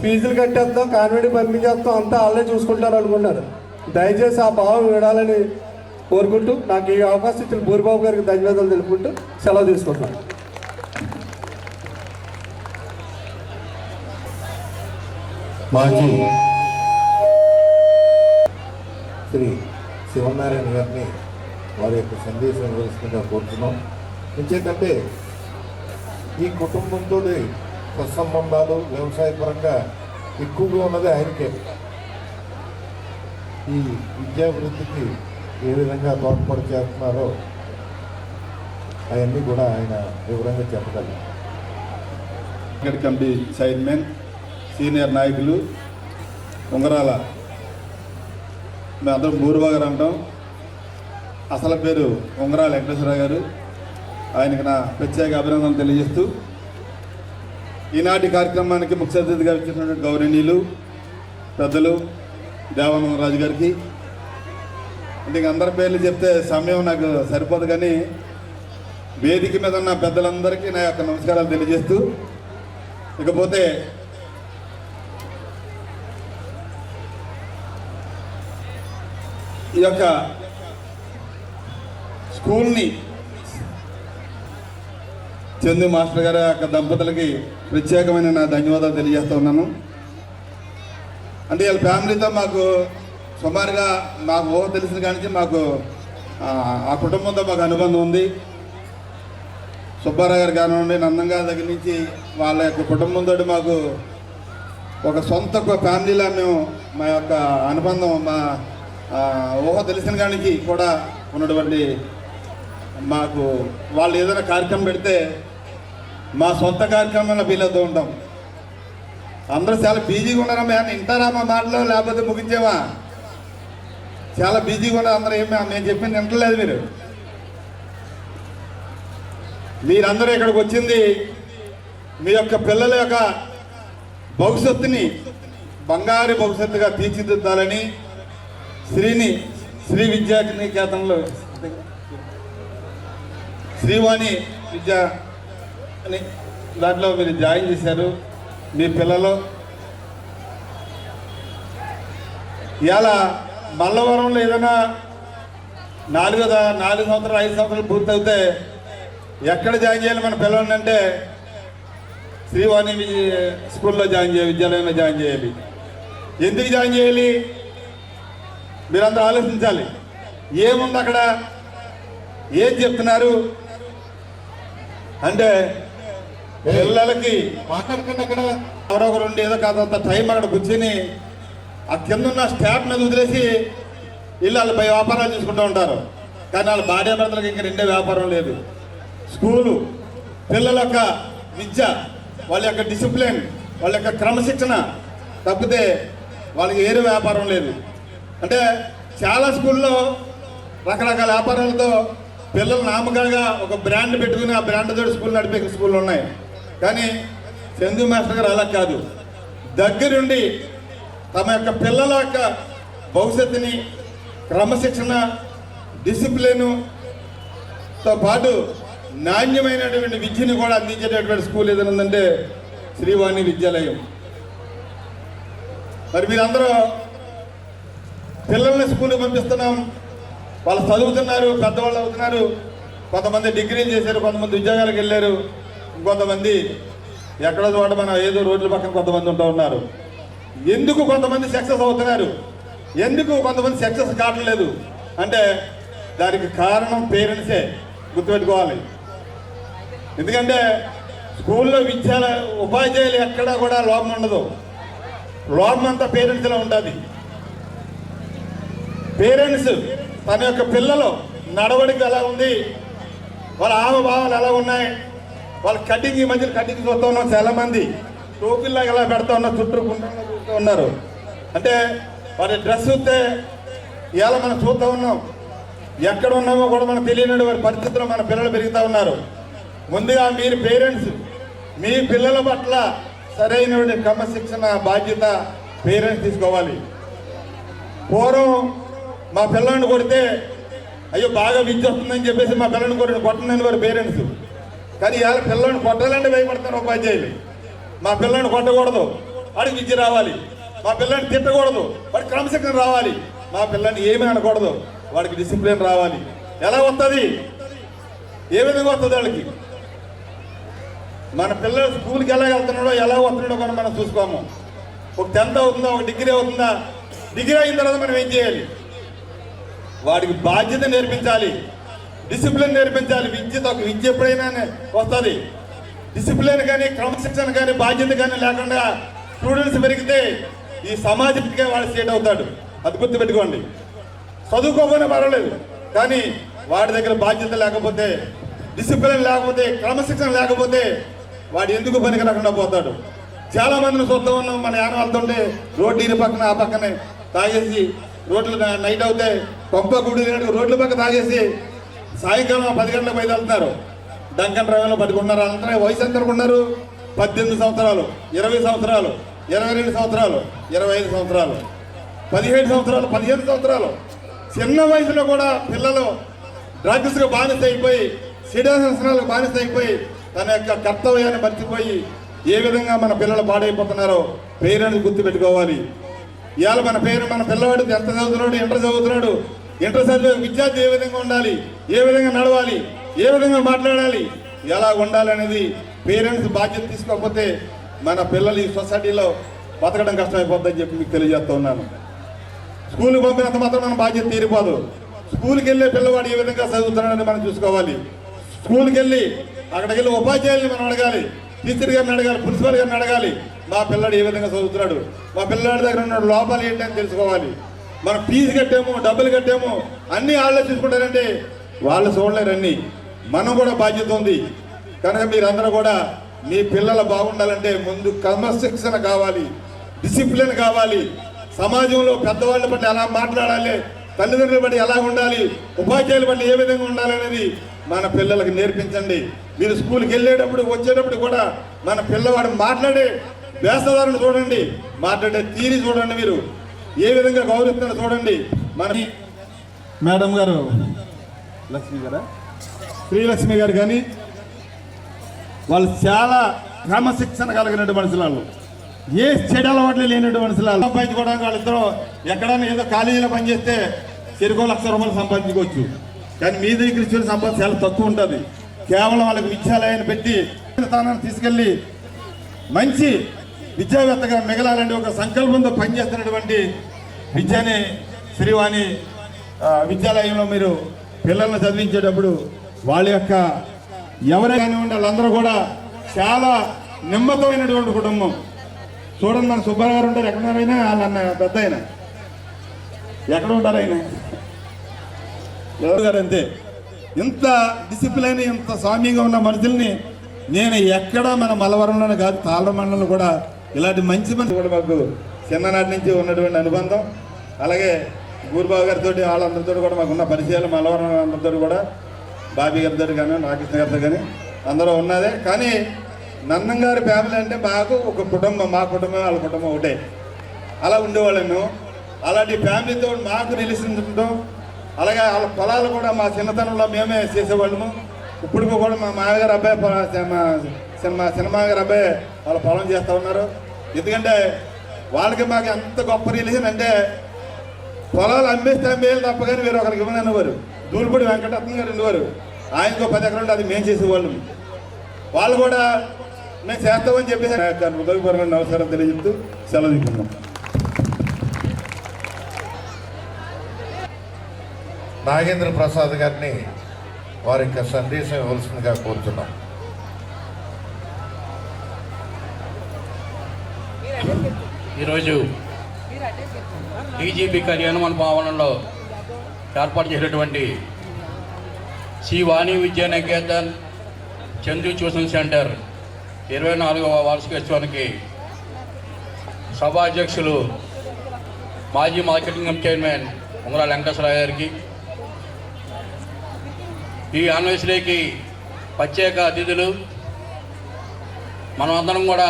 ఫీజులు కట్టేస్తాం, కాన్వెంట్కి పంపించేస్తాం, అంతా వాళ్ళే చూసుకుంటారు అనుకున్నారు. దయచేసి ఆ భావం విడాలని కోరుకుంటూ నాకు ఈ అవకాశం ఇచ్చిన బూరిబాబు గారికి ధన్యవాదాలు తెలుపుకుంటూ సెలవు తీసుకుంటున్నాను. మాజీ శ్రీ శివనారాయణ గారిని వారి యొక్క సందేశం ఇవ్వాల్సిందిగా కోరుతున్నాం. ఎందుకంటే ఈ కుటుంబంతో సత్సంబంధాలు వ్యవసాయపరంగా ఎక్కువగా ఉన్నది ఆయనకే. ఈ విద్యాభివృద్ధికి ఏ విధంగా తోడ్పాటు చేస్తున్నారో అవన్నీ కూడా ఆయన వివరంగా చెప్పగలరు. మార్కెట్ కమిటీ చైర్మన్, సీనియర్ నాయకులు, ఉంగరాల మేమందరం బూరుబా గారు అంటాం, అసలు పేరు ఉంగరాల వెంకటేశ్వరరావు గారు. ఆయనకు నా ప్రత్యేక అభినందనలు తెలియజేస్తూ ఈనాటి కార్యక్రమానికి ముఖ్య అతిథిగా వచ్చేసినటువంటి గౌరవనీయులు పెద్దలు దేవానందరాజు గారికి, అంటే ఇంక అందరి పేర్లు చెప్తే సమయం నాకు సరిపోదు, కానీ వేదిక మీద ఉన్న పెద్దలందరికీ నా యొక్క నమస్కారాలు తెలియజేస్తూ, ఇకపోతే ఈ యొక్క స్కూల్ని చందు మాస్టర్ గారి యొక్క దంపతులకి ప్రత్యేకమైన నా ధన్యవాదాలు తెలియజేస్తూ ఉన్నాను. అంటే వీళ్ళ ఫ్యామిలీతో మాకు సుమారుగా మాకు ఊహ తెలిసిన కానించి మాకు ఆ కుటుంబంతో మాకు అనుబంధం ఉంది. సుబ్బారావు గారు కానివ్వండి, నందం గారి దగ్గర నుంచి వాళ్ళ యొక్క కుటుంబంతో మాకు ఒక సొంత ఫ్యామిలీలా మేము మా యొక్క అనుబంధం మా ఊహ తెలిసిన కానికి కూడా ఉన్నటువంటి మాకు వాళ్ళు ఏదైనా కార్యక్రమం పెడితే మా సొంత కార్యక్రమంలో ఫీల్ అవుతూ ఉంటాం. అందరూ చాలా బిజీగా ఉన్నారమ్మా, వింటారా మా మాటలో, లేకపోతే ముగించేవా? చాలా బిజీగా ఉన్నారు అందరూ. ఏమి నేను చెప్పింది వింటలేదు. మీరందరూ ఇక్కడికి వచ్చింది మీ యొక్క పిల్లల యొక్క భవిష్యత్తుని బంగారు భవిష్యత్తుగా తీర్చిదిద్దాలని శ్రీ విద్యానికేతనంలో శ్రీవాణి విద్యా అని దాంట్లో మీరు జాయిన్ చేశారు. మీ పిల్లలు ఇలా మల్లవరంలో ఏదైనా 4 సంవత్సరాలు 5 సంవత్సరాలు పూర్తయితే ఎక్కడ జాయిన్ చేయాలి మన పిల్లల్ని అంటే శ్రీవాణి స్కూల్లో జాయిన్ చేయాలి, విద్యాలయంలో జాయిన్ చేయాలి. ఎందుకు జాయిన్ చేయాలి మీరందరూ ఆలోచించాలి. ఏముంది అక్కడ, ఏం చెప్తున్నారు అంటే పిల్లలకి మాట్లాడకండి. అక్కడ ఎవరో ఒకరు ఉండి ఏదో కాదంత టైం అక్కడ కూర్చొని ఆ కింద ఉన్న స్టాఫ్ మీద వదిలేసి ఇళ్ళు పై వ్యాపారాలు చేసుకుంటూ ఉంటారు. కానీ వాళ్ళ భార్య భర్తలకు ఇంకా రెండే వ్యాపారం లేదు. స్కూలు, పిల్లల యొక్క విద్య, వాళ్ళ యొక్క డిసిప్లిన్, వాళ్ళ యొక్క క్రమశిక్షణ తప్పితే వాళ్ళకి వేరే వ్యాపారం లేదు. అంటే చాలా స్కూల్లో రకరకాల వ్యాపారాలతో పిల్లలు నామకాగా ఒక బ్రాండ్ పెట్టుకుని ఆ బ్రాండ్ తోటి స్కూల్ నడిపే స్కూళ్ళు ఉన్నాయి. కానీ చందు మాస్టర్ గారు అలా కాదు. దగ్గరుండి తమ యొక్క పిల్లల యొక్క భవిష్యత్తుని, క్రమశిక్షణ, డిసిప్లిన్తో పాటు నాణ్యమైనటువంటి విద్యను కూడా అందించేటటువంటి స్కూల్ ఏదైనా ఉందంటే శ్రీవాణి విద్యాలయం. మరి మీరందరూ పిల్లల్ని స్కూల్కి పంపిస్తున్నాం, వాళ్ళు చదువుతున్నారు, పెద్దవాళ్ళు అవుతున్నారు. కొంతమంది డిగ్రీలు చేశారు, కొంతమంది ఉద్యోగాలకు వెళ్ళారు, ఇంకొంతమంది ఎక్కడో చోట మనం ఏదో రోడ్ల పక్కన కొంతమంది ఉంటూ ఉన్నారు. ఎందుకు కొంతమంది సక్సెస్ అవుతున్నారు, ఎందుకు కొంతమంది సక్సెస్ కావట్లేదు అంటే దానికి కారణం పేరెంట్సే గుర్తుపెట్టుకోవాలి. ఎందుకంటే స్కూల్లో ఉపాధ్యాయులు ఎక్కడా కూడా లోపం ఉండదు. లోపం అంతా పేరెంట్స్లో ఉంటుంది. పేరెంట్స్ తన యొక్క పిల్లలు నడవడిక ఎలా ఉంది, వాళ్ళ హావభావాలు ఎలా ఉన్నాయి, వాళ్ళ కటింగ్, ఈ మధ్యలో కటింగ్ చూస్తూ ఉన్నాం. చాలామంది టోపీల్లాగా ఎలా పెడతా ఉన్నారు, చుట్టూ కుంటూ చూస్తూ ఉన్నారు. అంటే వారి డ్రెస్ చూస్తే ఇవాళ మనం చూస్తూ ఉన్నాం. ఎక్కడ ఉన్నామో కూడా మనకు తెలియని వారి పరిస్థితుల్లో మన పిల్లలు పెరుగుతూ ఉన్నారు. ముందుగా మీరు పేరెంట్స్ మీ పిల్లల పట్ల సరైన క్రమశిక్షణ బాధ్యత పేరెంట్స్ తీసుకోవాలి. పూర్వం మా పిల్లల్ని కొడితే అయ్యో బాగా విద్య వస్తుందని చెప్పేసి మా పిల్లల్ని కొట్టనని వారు పేరెంట్స్. కానీ ఇవాళ పిల్లల్ని కొట్టాలంటే భయపడతారు ఉపాధ్యాయులు. మా పిల్లల్ని కొట్టకూడదు, వాడికి విద్య రావాలి. మా పిల్లల్ని తిట్టకూడదు, వాడికి క్రమశిక్షణ రావాలి. మా పిల్లల్ని ఏమీ అనకూడదు, వాడికి డిసిప్లిన్ రావాలి. ఎలా వస్తుంది, ఏ విధంగా వస్తుంది వాళ్ళకి? మన పిల్లలు స్కూల్కి ఎలా వెళ్తున్నాడో ఎలా వస్తున్నాడో కూడా మనం చూసుకోము. ఒక 10th అవుతుందా, ఒక డిగ్రీ అవుతుందా, డిగ్రీ అయిన తర్వాత మనం ఏం చేయాలి? వాడికి బాధ్యత నేర్పించాలి, డిసిప్లిన్ నేర్పించాలి. విద్య ఎప్పుడైనా వస్తుంది. డిసిప్లిన్ కానీ, క్రమశిక్షణ కానీ, బాధ్యత కానీ లేకుండా స్టూడెంట్స్ పెరిగితే ఈ సమాజానికి వాడు స్టేట్ అవుతాడు. అది గుర్తుపెట్టుకోండి. చదువుకోకపోయినా పర్వాలేదు, కానీ వాడి దగ్గర బాధ్యత లేకపోతే, డిసిప్లిన్ లేకపోతే, క్రమశిక్షణ లేకపోతే వాడు ఎందుకు పనికి రాకుండా పోతాడు. చాలా మందిని చూస్తూ ఉన్నాం. మన యాన వెళ్తుంటే రోడ్డు ఇరు పక్కన ఆ పక్కనే తాగేసి, రోడ్లు నైట్ అవుతే పంప గుడి రోడ్ల పక్క తాగేసి సాయంకాలం 10 గంటలకు బయట వెళ్తున్నారు. డంకన్ డ్రైవర్లో పట్టుకున్నారు. అందరూ వయసు ఎంత ఉన్నారు? 18 సంవత్సరాలు, 20 సంవత్సరాలు, 22 సంవత్సరాలు, 25 సంవత్సరాలు, 17 సంవత్సరాలు, 15 సంవత్సరాలు. చిన్న వయసులో కూడా పిల్లలు డ్రగ్స్గా బానిస అయిపోయి, సిడాసనాలకు బానిస అయిపోయి తన యొక్క కర్తవ్యాన్ని మర్చిపోయి ఏ విధంగా మన పిల్లలు పాడైపోతున్నారో పేరెంట్స్ గుర్తుపెట్టుకోవాలి. ఇవాళ మన పిల్లవాడు ఎంత చదువుతున్నాడు, ఇంటర్ చదువుతున్నాడు. ఇంటర్ చదివే విద్యార్థి ఏ విధంగా ఉండాలి, ఏ విధంగా నడవాలి, ఏ విధంగా మాట్లాడాలి, ఎలా ఉండాలి అనేది పేరెంట్స్ బాధ్యత తీసుకోకపోతే మన పిల్లలు ఈ సొసైటీలో బతకడం కష్టమైపోద్దని చెప్పి మీకు తెలియజేస్తూ ఉన్నాను. స్కూల్కి పంపినంత మాత్రం మన బాధ్యత తీరిపోదు. స్కూల్కి వెళ్ళే పిల్లవాడు ఏ విధంగా చదువుతున్నాడని మనం చూసుకోవాలి. స్కూల్కి వెళ్ళి అక్కడికి వెళ్ళి ఉపాధ్యాయుల్ని మనం అడగాలి, టీచర్ గారిని అడగాలి, ప్రిన్సిపల్ గారిని అడగాలి, మా పిల్లాడు ఏ విధంగా చదువుతున్నాడు, మా పిల్లాడి దగ్గర ఉన్న లోపాలు ఏంటని తెలుసుకోవాలి. మనం ఫీజు కట్టాము, డబ్బులు కట్టాము, అన్నీ వాళ్ళే చూసుకుంటారంటే వాళ్ళు చూడలేరు. అన్నీ మనం కూడా బాధ్యత ఉంది. కనుక మీరందరూ కూడా మీ పిల్లలు బాగుండాలంటే ముందు క్రమశిక్షణ కావాలి, డిసిప్లిన్ కావాలి. సమాజంలో పెద్దవాళ్ళ పట్ల ఎలా మాట్లాడాలి, తల్లిదండ్రుల పట్ల ఎలా ఉండాలి, ఉపాధ్యాయుల పట్ల ఏ విధంగా ఉండాలి అనేది మన పిల్లలకు నేర్పించండి. మీరు స్కూల్కి వెళ్ళేటప్పుడు వచ్చేటప్పుడు కూడా మన పిల్లవాడు మాట్లాడే వేషధారణ చూడండి, మాట్లాడే తీరి చూడండి, మీరు ఏ విధంగా గౌరవిస్తున్నారో చూడండి. మన మేడం గారు లక్ష్మి గారా, శ్రీలక్ష్మి గారు కానీ వాళ్ళు చాలా క్రమశిక్షణ కలిగినటువంటి మనుషులు. వాళ్ళు ఏ చెడు అలవాట్లు లేనటువంటి మనుషులు. సంపాదించుకోవడానికి వాళ్ళిద్దరూ ఎక్కడైనా ఏదో కాలేజీలో పనిచేస్తే చెరుకో ₹1,00,000 సంపాదించుకోవచ్చు. కానీ మీ దగ్గర ఇచ్చిన సంపాదన చాలా తక్కువ ఉంటుంది. కేవలం వాళ్ళకి విద్యాలయాన్ని పెట్టి స్థానాన్ని తీసుకెళ్ళి మంచి విద్యావేత్తగా మిగలాలని ఒక సంకల్పంతో పనిచేస్తున్నటువంటి విద్యాని శ్రీవాణి విద్యాలయంలో మీరు పిల్లల్ని చదివించేటప్పుడు వాళ్ళ యొక్క ఎవరైనా ఉండే వాళ్ళందరూ కూడా చాలా నిమ్మతమైనటువంటి కుటుంబం. చూడండి, మన సుబ్బారావు గారు ఉంటారు, ఎక్కడున్నారైనా వాళ్ళన్న పెద్ద ఆయన ఎక్కడ ఉంటారు, ఆయన ఎవరు గారు అంతే. ఇంత డిసిప్లైన్, ఇంత స్వామ్యంగా ఉన్న మనుషుల్ని నేను ఎక్కడ మన మలవరంలోనే కాదు, తాళ్ళ మండలంలో కూడా ఇలాంటి మంచి మనిషి కూడా మాకు చిన్ననాటి నుంచి ఉన్నటువంటి అనుబంధం. అలాగే గురుబాబు గారితో వాళ్ళందరితో కూడా మాకున్న పరిచయాలు, మలవరం అందరితో కూడా, బాబీ గారితో కానీ, రాకృష్ణ గారితో కానీ అందరూ ఉన్నదే. కానీ నన్నం గారి ఫ్యామిలీ అంటే మాకు ఒక కుటుంబం, మా కుటుంబం వాళ్ళ కుటుంబం ఒకటే, అలా ఉండేవాళ్ళను. అలాంటి ఫ్యామిలీతో మాకు రిలేషన్ ఉండడం, అలాగే వాళ్ళ పొలాలు కూడా మా చిన్నతనంలో మేమే చేసేవాళ్ళము. ఇప్పుడు కూడా మా మామగారు అబ్బాయి, మా సినిమా గారి అబ్బాయి వాళ్ళ పొలం చేస్తూ ఉన్నారు. ఎందుకంటే వాళ్ళకి మాకు ఎంత గొప్ప రిలేషన్ అంటే పొలాలు అమ్మేస్తే అమ్మేయాలి తప్ప కానీ వేరే ఒకరికి ఇవ్వని అనేవారు. దూల్పూడి వెంకటరత్నం గారు ఉండేవారు, ఆయనకు 10 ఎకరాలు ఉంటే అది మేము చేసేవాళ్ళం. వాళ్ళు కూడా మేము చేస్తామని చెప్పేసి హృదయపూర్వక నమస్కారం తెలియజెప్తూ సెలవు తీసుకున్నాం. నాగేంద్ర ప్రసాద్ గారిని వారి యొక్క సందేశం ఇవ్వాల్సిందిగా కోరుతున్నాం. ఈరోజు టీజీబీ కళ్యాణ భవనంలో ఏర్పాటు చేసినటువంటి శ్రీ వాణి విద్యా నికేతన్ చందు ట్యూషన్ సెంటర్ 24వ వార్షికోత్సవానికి సభాధ్యక్షులు మాజీ మార్కెటింగ్ చైర్మన్ ఉంగరాల వెంకటేశ్వరరావు గారికి, ఈ యానివర్సరీకి ప్రత్యేక అతిథులు, మనమందరం కూడా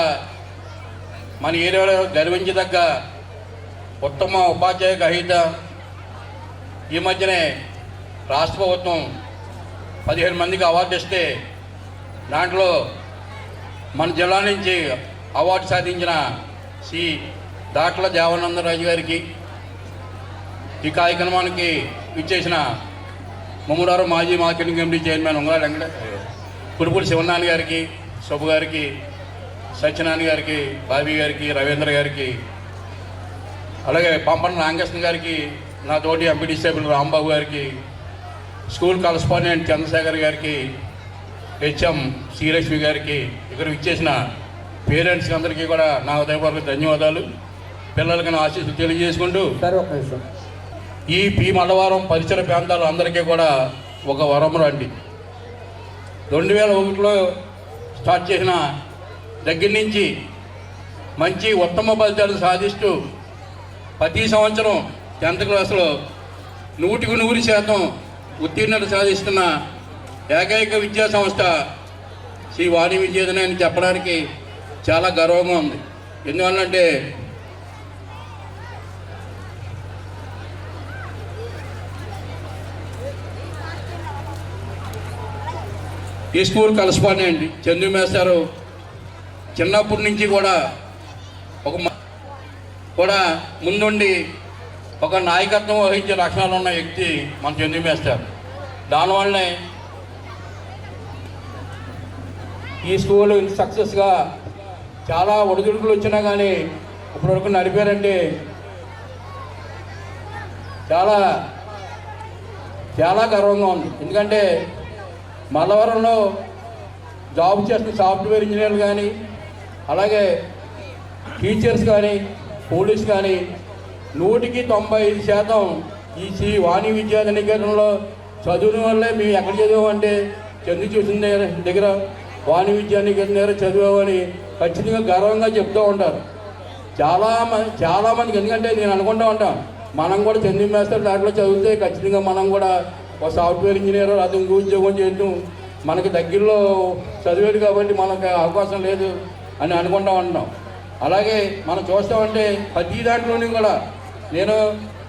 మన ఏరియాలో గర్వించదగ్గ ఉత్తమ ఉపాధ్యాయ గ్రహీత. ఈ మధ్యనే రాష్ట్ర ప్రభుత్వం 15 మందికి అవార్డు ఇస్తే దాంట్లో మన జిల్లా నుంచి అవార్డు సాధించిన శ్రీ దాట్ల దేవానందరాజు గారికి, ఈ కార్యక్రమానికి ఇచ్చేసిన ముమ్మడారు మాజీ మార్కెటింగ్ కమిటీ చైర్మన్ ఉంగరాల కురుపూడి శివనారాయణ గారికి, శుభ గారికి, సత్యనారాయణ గారికి, బాబీ గారికి, రవీంద్ర గారికి, అలాగే పంపన రామకృష్ణ గారికి, నా తోటి ఎంపీటీ సభ్యులు రాంబాబు గారికి, స్కూల్ కరస్పాండెంట్ చంద్రశేఖర్ గారికి, హెచ్ఎం శ్రీలక్ష్మి గారికి, ఇక్కడ ఇచ్చేసిన పేరెంట్స్కి అందరికీ కూడా నా హృదయపూర్వక ధన్యవాదాలు. పిల్లలకి నా ఆశీస్సులు తెలియజేసుకుంటూ, ఈ పి మల్లవరం పరిసర ప్రాంతాలు అందరికీ కూడా ఒక వరం రండి. 2001లో స్టార్ట్ చేసిన దగ్గర నుంచి మంచి ఉత్తమ ఫలితాలు సాధిస్తూ ప్రతి సంవత్సరం 10th క్లాసులో 100% ఉత్తీర్ణత సాధిస్తున్న ఏకైక విద్యా సంస్థ శ్రీ వాణి విద్యార్థి అని చెప్పడానికి చాలా గర్వంగా ఉంది. ఎందువల్లంటే ఈ స్కూల్ కరస్పాండెంట్ చందు మేస్టారు చిన్నప్పటి నుంచి కూడా ముందుండి ఒక నాయకత్వం వహించే లక్షణాలు ఉన్న వ్యక్తి మన చందు మేస్టారు. దానివల్లనే ఈ స్కూల్ ఇంత సక్సెస్గా చాలా ఒడిదుడుకులు వచ్చినా కానీ ఇప్పటివరకు నడిపారంటే చాలా చాలా గర్వంగా ఉంది. ఎందుకంటే మల్లవరంలో జాబ్ చేస్తున్న సాఫ్ట్వేర్ ఇంజనీర్లు కానీ, అలాగే టీచర్స్ కానీ, పోలీస్ కానీ 100% ఈ శ్రీ వాణి విద్యా నికేతనంలో చదువుని వల్లే మేము ఎక్కడ చదివామంటే చంద్రు చూసిన దగ్గర వాణి విద్యా నికేతనం దగ్గర చదివామని ఖచ్చితంగా గర్వంగా చెప్తూ ఉంటారు చాలామందికి. ఎందుకంటే నేను అనుకుంటూ ఉంటాను, మనం కూడా చంద్రు మాస్టర్ దాంట్లో చదివితే ఖచ్చితంగా మనం కూడా ఒక సాఫ్ట్వేర్ ఇంజనీర్ అది ఇంకో ఉద్యోగం చేయడం మనకి దగ్గరలో చదివేది కాబట్టి మనకు అవకాశం లేదు అని అనుకుంటూ ఉంటాం. అలాగే మనం చూస్తామంటే ప్రతి దాంట్లోని కూడా నేను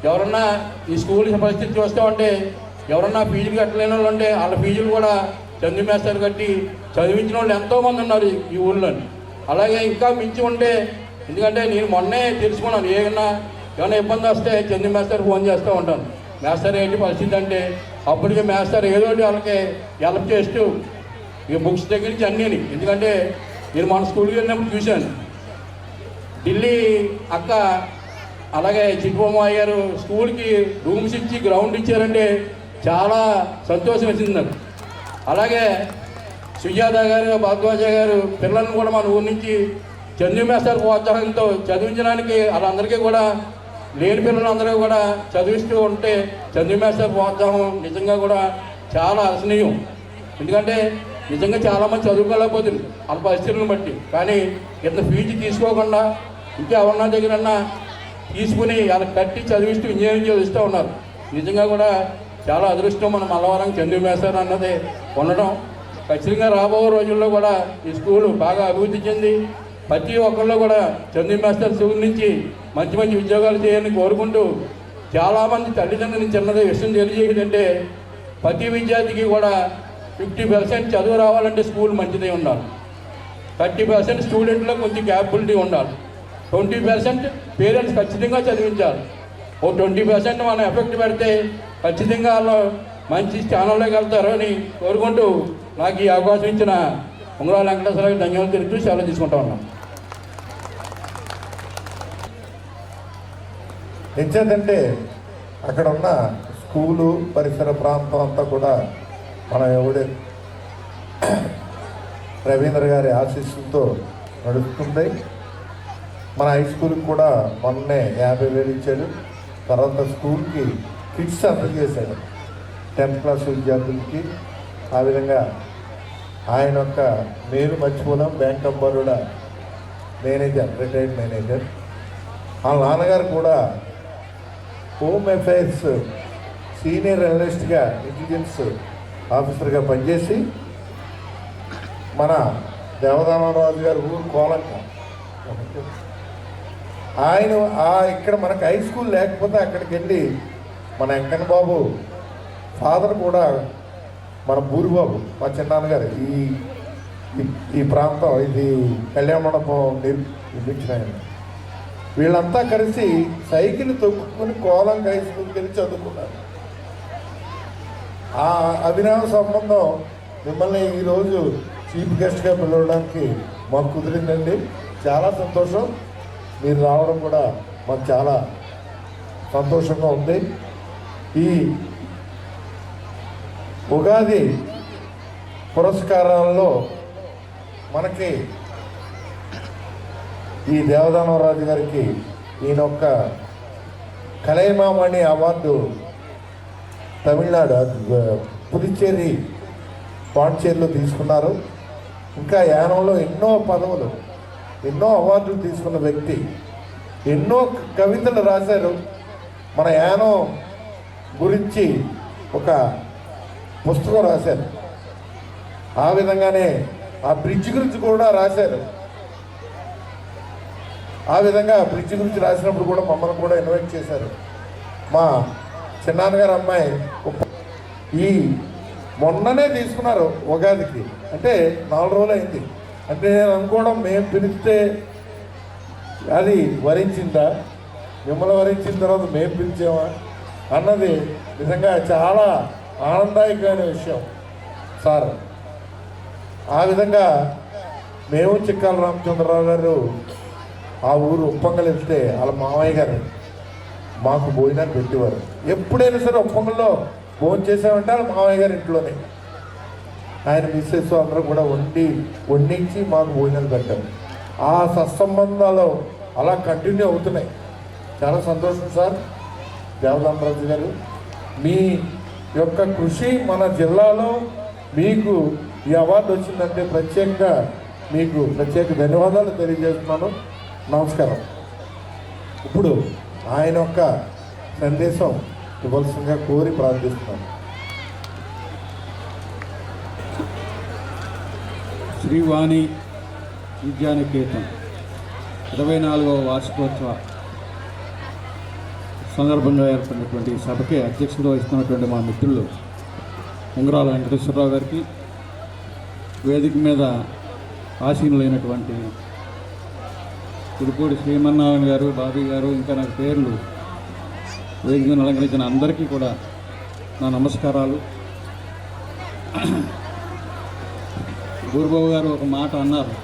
ఎవరన్నా ఈ స్కూల్ పరిస్థితి చూస్తామంటే ఎవరన్నా ఫీజులు కట్టలేని వాళ్ళు ఉంటే వాళ్ళ ఫీజులు కూడా చంద్రు మాస్టర్ కట్టి చదివించిన వాళ్ళు ఎంతోమంది ఉన్నారు ఈ ఊళ్ళో. అలాగే ఇంకా మించి ఉంటే, ఎందుకంటే నేను మొన్నే తెలుసుకున్నాను, ఏమైనా ఇబ్బంది వస్తే చంద్రు మాస్టర్ ఫోన్ చేస్తూ ఉంటాను. మాస్టర్ ఏంటి పరిస్థితి అంటే అప్పటికే మాస్టర్ ఏదో వాళ్ళకి హెల్ప్ చేస్తూ ఈ బుక్స్ దగ్గర నుంచి అన్నీని. ఎందుకంటే నేను మన స్కూల్కి వెళ్ళినప్పుడు చూశాను, ఢిల్లీ అక్క అలాగే చిట్టుబొమ్మాయి గారు స్కూల్కి రూమ్స్ ఇచ్చి గ్రౌండ్ ఇచ్చారంటే చాలా సంతోషం వచ్చింది నాకు. అలాగే సుజాత గారు, భారద్వాజ గారు పిల్లల్ని కూడా మన ఊరి నుంచి చంద్రు మాస్టర్ ప్రోత్సాహంతో చదివించడానికి వాళ్ళందరికీ కూడా లేని పిల్లలందరూ కూడా చదివిస్తూ ఉంటే చంద్రు మాస్టర్ ప్రోత్సాహం నిజంగా కూడా చాలా అసనీయం. ఎందుకంటే నిజంగా చాలామంది చదువుకోలేకపోతుంది వాళ్ళ పరిస్థితులను బట్టి. కానీ ఇంత ఫీజు తీసుకోకుండా ఇంకా ఎవరన్నా దగ్గరన్నా తీసుకుని వాళ్ళకి కట్టి చదివిస్తూ ఇంజనీరింగ్ చదివిస్తూ ఉన్నారు. నిజంగా కూడా చాలా అదృష్టం మన మల్లవరం చంద్రు మాస్టర్ అన్నది ఉండడం. ఖచ్చితంగా రాబో రోజుల్లో కూడా ఈ స్కూలు బాగా అభివృద్ధి చెంది ప్రతి ఒక్కళ్ళు కూడా చంద్రు మాస్టర్ స్కూల్ నుంచి మంచి మంచి ఉద్యోగాలు చేయాలని కోరుకుంటూ, చాలామంది తల్లిదండ్రులు చిన్నది విషయం తెలియజేయదంటే ప్రతి విద్యార్థికి కూడా 50% చదువు రావాలంటే స్కూల్ మంచిదే ఉండాలి. 30% స్టూడెంట్లో కొంచెం క్యాపబిలిటీ ఉండాలి. 20% పేరెంట్స్ ఖచ్చితంగా చదివించాలి. ఓ 20% మనం ఎఫెక్ట్ పెడితే ఖచ్చితంగా వాళ్ళు మంచి స్థానంలోకి వెళ్తారు అని కోరుకుంటూ నాకు ఈ అవకాశం ఇచ్చిన ఉంగరాల వెంకటేశ్వరరావు ధన్యవాదాలు తెలుపుతూ సెలవు తీసుకుంటా ఉన్నాం. ఎంచేతంటే అక్కడ ఉన్న స్కూలు పరిసర ప్రాంతం అంతా కూడా మన ఎవడే రవీంద్ర గారి ఆశీస్సులతో నడుస్తుంది. మన హై స్కూల్కి కూడా మొన్నే 50,000 ఇచ్చాడు. తర్వాత స్కూల్కి కిట్స్ అందజేశాడు 10th క్లాస్ విద్యార్థులకి. ఆ విధంగా ఆయన యొక్క మేలు మర్చిపోదాం. Bank of Baroda manager, retired manager. వాళ్ళ నాన్నగారు కూడా హోమ్ అఫైర్స్ సీనియర్ అనలిస్ట్గా, ఇంటెలిజెన్స్ ఆఫీసర్గా పనిచేసి మన దేవదానరాజు గారు ఊరు కోలంక. ఆయన ఇక్కడ మనకు హై స్కూల్ లేకపోతే అక్కడికి వెళ్ళి మన వెంకన్న బాబు ఫాదర్ కూడా మన బూరిబాబు, మా చిన్నాన్నగారు ఈ ప్రాంతం ఇది కళ్యాణ మండపం నిర్మించిన ఆయన. వీళ్ళంతా కలిసి సైకిల్ తొక్కుని కోలంక హై స్కూల్కి వెళ్ళి చదువుకున్నారు. ఆ అభినవ సంబంధం మిమ్మల్ని ఈరోజు చీఫ్ గెస్ట్గా పిలవడానికి మాకు కుదిరిందండి. చాలా సంతోషం. మీరు రావడం కూడా మాకు చాలా సంతోషంగా ఉంది. ఈ ఉగాది పురస్కారాల్లో మనకి ఈ దేవదానవరాజు గారికి ఈయన ఒక కలైమామణి అవార్డు తమిళనాడు పుదుచ్చేరి పాండిచేరిలో తీసుకున్నారు. ఇంకా యానంలో ఎన్నో పదవులు, ఎన్నో అవార్డులు తీసుకున్న వ్యక్తి. ఎన్నో కవితలు రాశారు. మన యానం గురించి ఒక పుస్తకం రాశారు. ఆ విధంగానే ఆ బ్రిడ్జ్ గురించి కూడా రాశారు. ఆ విధంగా బ్రిడ్జ్ గురించి రాసినప్పుడు కూడా మమ్మల్ని కూడా ఇన్వైట్ చేశారు. మా చిన్నాన్నగారు అమ్మాయి ఈ మొన్ననే తీసుకున్నారు ఉగాదికి, అంటే 4 రోజులు అయింది. అంటే నేను అనుకోవడం మేము పిలిస్తే అది వరించిందా, మిమ్మల్ని వరించిన తర్వాత మేము పిలిచామా అన్నది నిజంగా చాలా ఆనందదాయకమైన విషయం సార్. ఆ విధంగా మేము చిక్కాల రామచంద్రరావు గారు ఆ ఊరు ఉప్పంగల్ వెళ్తే వాళ్ళ మామయ్య గారు మాకు భోజనాలు పెట్టేవారు. ఎప్పుడైనా సరే ఉప్పంగల్లో భోజనం చేసామంటే వాళ్ళ మామయ్య గారి ఇంట్లోనే ఆయన మిస్సెస్ అందరూ కూడా వండించి మాకు భోజనాలు పెట్టారు. ఆ సత్సంబంధాలు అలా కంటిన్యూ అవుతున్నాయి. చాలా సంతోషం సార్ దేవదామరాజు గారు. మీ యొక్క కృషి మన జిల్లాలో మీకు ఈ అవార్డు వచ్చిందంటే ప్రత్యేకంగా మీకు ప్రత్యేక ధన్యవాదాలు తెలియజేస్తున్నాను. నమస్కారం. ఇప్పుడు ఆయన యొక్క సందేశం ఇవ్వాల్సిందిగా కోరి ప్రార్థిస్తున్నాను. శ్రీవాణి విద్యానికేతన్ 24వ వార్షికోత్సవ సందర్భంగా ఏర్పడినటువంటి సభకి అధ్యక్షత వహిస్తున్నటువంటి మా మిత్రులు ఉంగరాల వెంకటేశ్వరరావు గారికి, వేదిక మీద ఆసీనులైనటువంటి తిరుపూడి శ్రీమన్నారాయణ గారు, బాబీ గారు, ఇంకా నాకు పేర్లు వేదిక మీద అలంకరించిన అందరికీ కూడా నా నమస్కారాలు. గురుబాబు గారు ఒక మాట అన్నారు,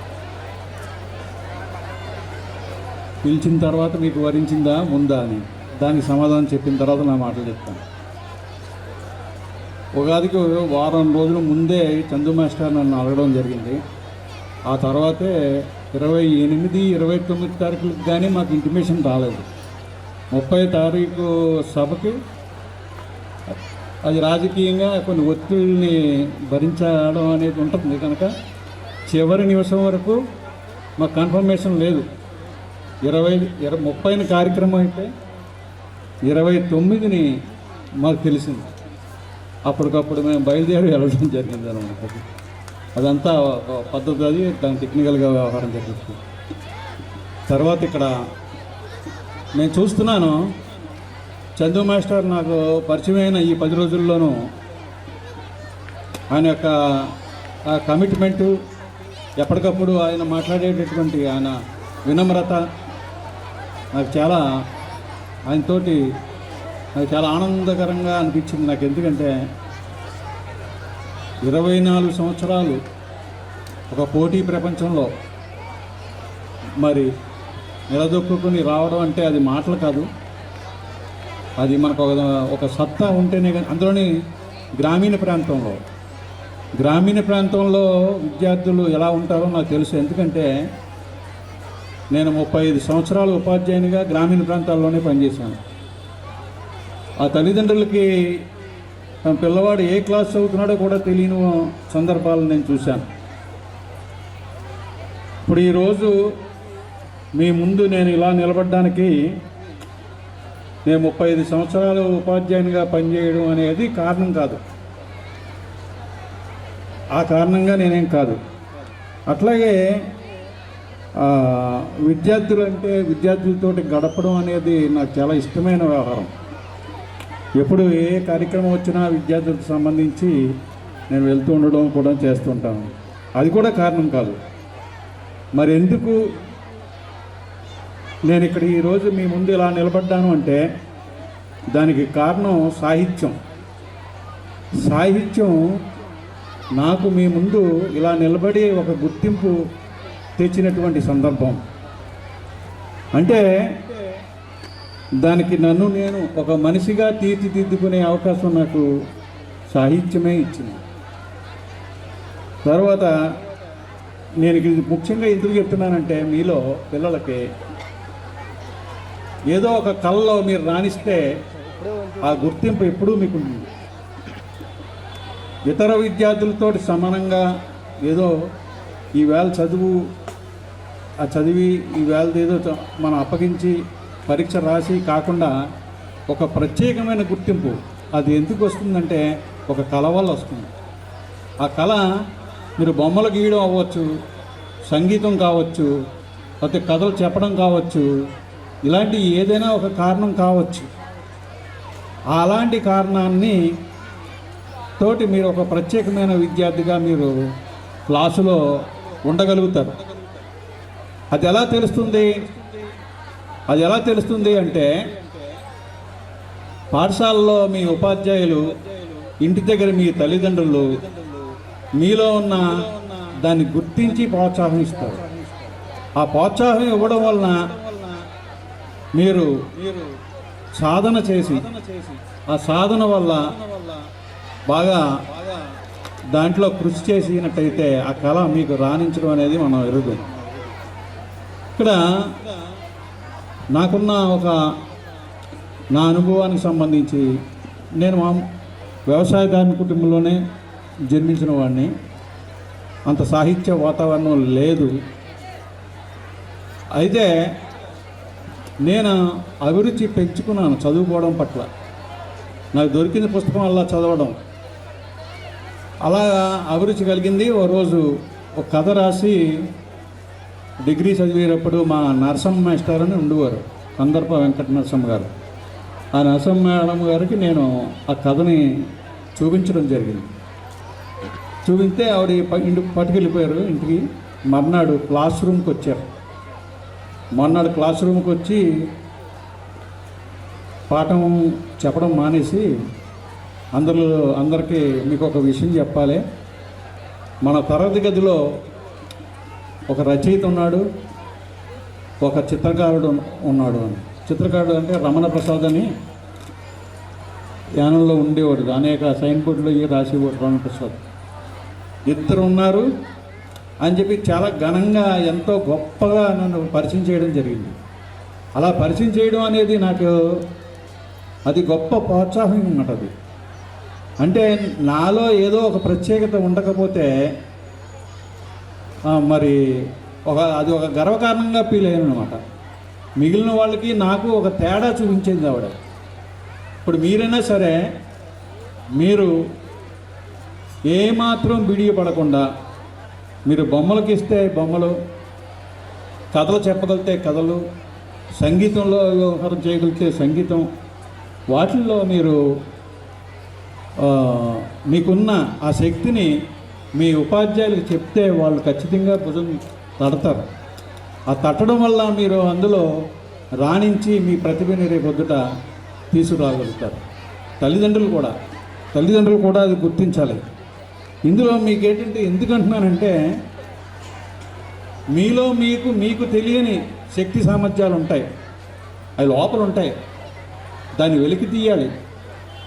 పిలిచిన తర్వాత మీకు వరించిందా ముందా అని. దానికి సమాధానం చెప్పిన తర్వాత నా మాటలు చెప్తాను. ఉగాదికి వారం రోజుల ముందే చందు మాస్టర్ నన్ను అడగడం జరిగింది. ఆ తర్వాతే 28, 29 తారీఖులకు కానీ మాకు ఇంటిమేషన్ రాలేదు. 30వ తారీఖు సభకి అది రాజకీయంగా కొన్ని ఒత్తిడిని భరించడం అనేది ఉంటుంది కనుక చివరి నిమిషం వరకు మాకు కన్ఫర్మేషన్ లేదు. 30ని కార్యక్రమం అయితే 29ని మాకు తెలిసింది. అప్పటికప్పుడు మేము బయలుదేరి వెళ్ళడం జరిగింది అనమాట. అదంతా పద్ధతి, అది దాని టెక్నికల్గా వ్యవహారం జరుగుతుంది. తర్వాత ఇక్కడ నేను చూస్తున్నాను, చందు మాస్టర్ నాకు పరిచయమైన ఈ 10 రోజుల్లోనూ ఆయన యొక్క కమిట్మెంటు, ఎప్పటికప్పుడు ఆయన మాట్లాడేటటువంటి ఆయన వినమ్రత నాకు చాలా ఆయనతోటి నాకు చాలా ఆనందకరంగా అనిపించింది నాకు. ఎందుకంటే 24 సంవత్సరాలు ఒక పోటీ ప్రపంచంలో మరి నిలదొక్కుని రావడం అంటే అది మాటలు కాదు, అది మనకు ఒక సత్తా ఉంటేనే. కానీ అందులోని గ్రామీణ ప్రాంతంలో విద్యార్థులు ఎలా ఉంటారో నాకు తెలుసు. ఎందుకంటే నేను 35 సంవత్సరాలు ఉపాధ్యాయునిగా గ్రామీణ ప్రాంతాల్లోనే పనిచేశాను. ఆ తల్లిదండ్రులకి తన పిల్లవాడు ఏ క్లాస్ చదువుతున్నాడో కూడా తెలియని సందర్భాలు నేను చూశాను. ఇప్పుడు ఈరోజు మీ ముందు నేను ఇలా నిలబడడానికి నేను 35 సంవత్సరాలు ఉపాధ్యాయునిగా పనిచేయడం అనేది కారణం కాదు. ఆ కారణంగా నేనేం కాదు. అట్లాగే విద్యార్థులతోటి గడపడం అనేది నాకు చాలా ఇష్టమైన వ్యవహారం. ఎప్పుడు ఏ కార్యక్రమం వచ్చినా విద్యార్థులకు సంబంధించి నేను వెళ్తూ ఉండడం కూడా చేస్తుంటాను. అది కూడా కారణం కాదు. మరి ఎందుకు నేను ఇక్కడ ఈరోజు మీ ముందు ఇలా నిలబడ్డాను అంటే దానికి కారణం సాహిత్యం నాకు మీ ముందు ఇలా నిలబడి ఒక గుర్తింపు తెచ్చినటువంటి సందర్భం. అంటే దానికి నన్ను నేను ఒక మనిషిగా తీర్చిదిద్దుకునే అవకాశం నాకు సాహిత్యమే ఇచ్చింది. తర్వాత నేను ఇది ముఖ్యంగా ఎందుకు చెప్తున్నానంటే, మీలో పిల్లలకి ఏదో ఒక కళలో మీరు రాణిస్తే ఆ గుర్తింపు ఎప్పుడూ మీకు ఉంటుంది. ఇతర విద్యార్థులతో సమానంగా ఏదో ఈవేళ చదివి ఈవేళదేదో మనం అప్పగించి పరీక్ష రాసి కాకుండా ఒక ప్రత్యేకమైన గుర్తింపు అది ఎందుకు వస్తుందంటే ఒక కళ వల్ల వస్తుంది. ఆ కళ మీరు బొమ్మలు గీయడం అవ్వచ్చు, సంగీతం కావచ్చు, లేకపోతే కథలు చెప్పడం కావచ్చు, ఇలాంటి ఏదైనా ఒక కారణం కావచ్చు. అలాంటి కారణాన్ని తోటి మీరు ఒక ప్రత్యేకమైన విద్యార్థిగా మీరు క్లాసులో ఉండగలుగుతారు. అది ఎలా తెలుస్తుంది అంటే పాఠశాలలో మీ ఉపాధ్యాయులు, ఇంటి దగ్గర మీ తల్లిదండ్రులు మీలో ఉన్న దాన్ని గుర్తించి ప్రోత్సాహం ఇస్తారు. ఆ ప్రోత్సాహం ఇవ్వడం వలన మీరు సాధన చేసి ఆ సాధన వల్ల బాగా దాంట్లో కృషి చేసినట్టయితే ఆ కళ మీకు రాణించడం అనేది మనం ఎరుగు. ఇక్కడ నాకున్న నా అనుభవానికి సంబంధించి నేను వ్యవసాయదారుని కుటుంబంలోనే జన్మించిన వాడిని. అంత సాహిత్య వాతావరణం లేదు. అయితే నేను అభిరుచి పెంచుకున్నాను చదువుకోవడం పట్ల. నాకు దొరికిన పుస్తకం అలా చదవడం, అలా అభిరుచి కలిగింది. ఓ రోజు ఒక కథ రాసి డిగ్రీ చదివేటప్పుడు మా నరసమ్మ మాస్టర్ అని ఉండేవారు, కందర్ప వెంకట నరసమ్మ గారు. ఆ నరసమ్మ మేడం గారికి నేను ఆ కథని చూపించడం జరిగింది. చూపిస్తే ఆవిడ ఇంటికి పట్టుకెళ్ళిపోయారు ఇంటికి. మర్నాడు క్లాస్ రూమ్కి వచ్చారు. మర్నాడు క్లాస్ రూమ్కి వచ్చి పాఠం చెప్పడం మానేసి అందరికీ మీకు ఒక విషయం చెప్పాలి, మన తరగతి గదిలో ఒక రచయిత ఉన్నాడు, ఒక చిత్రకారుడు ఉన్నాడు అని. చిత్రకారుడు అంటే రమణ ప్రసాద్ అని యానంలో ఉండేవాడు, అనేక సైన్ బోర్డులో రాసేవాడు రమణ ప్రసాద్. ఇద్దరు ఉన్నారు అని చెప్పి చాలా ఘనంగా ఎంతో గొప్పగా నన్ను పరిచయం చేయడం జరిగింది. అలా పరిచయం చేయడం అనేది నాకు అది గొప్ప ప్రోత్సాహం అన్నమాట. అది అంటే నాలో ఏదో ఒక ప్రత్యేకత ఉండకపోతే మరి అది ఒక గర్వకారణంగా ఫీల్ అయ్యాను అనమాట. మిగిలిన వాళ్ళకి నాకు ఒక తేడా చూపించింది ఆవిడ. ఇప్పుడు మీరైనా సరే మీరు ఏమాత్రం బిడియపడకుండా మీరు బొమ్మలకి ఇస్తే బొమ్మలు, కథలు చెప్పగలిగితే కథలు, సంగీతంలో వ్యవహారం చేయగలిగితే సంగీతం, వాటిల్లో మీరు మీకున్న ఆ శక్తిని మీ ఉపాధ్యాయులకు చెప్తే వాళ్ళు ఖచ్చితంగా భుజం తడతారు. ఆ తట్టడం వల్ల మీరు అందులో రాణించి మీ ప్రతిభని రేపొద్దుట తీసుకురాగలుగుతారు. తల్లిదండ్రులు కూడా అది గుర్తించాలి. ఇందులో మీకేంటంటే ఎందుకంటున్నానంటే మీలో మీకు తెలియని శక్తి సామర్థ్యాలు ఉంటాయి, అవి లోపల ఉంటాయి. దాన్ని వెలికి తీయాలి.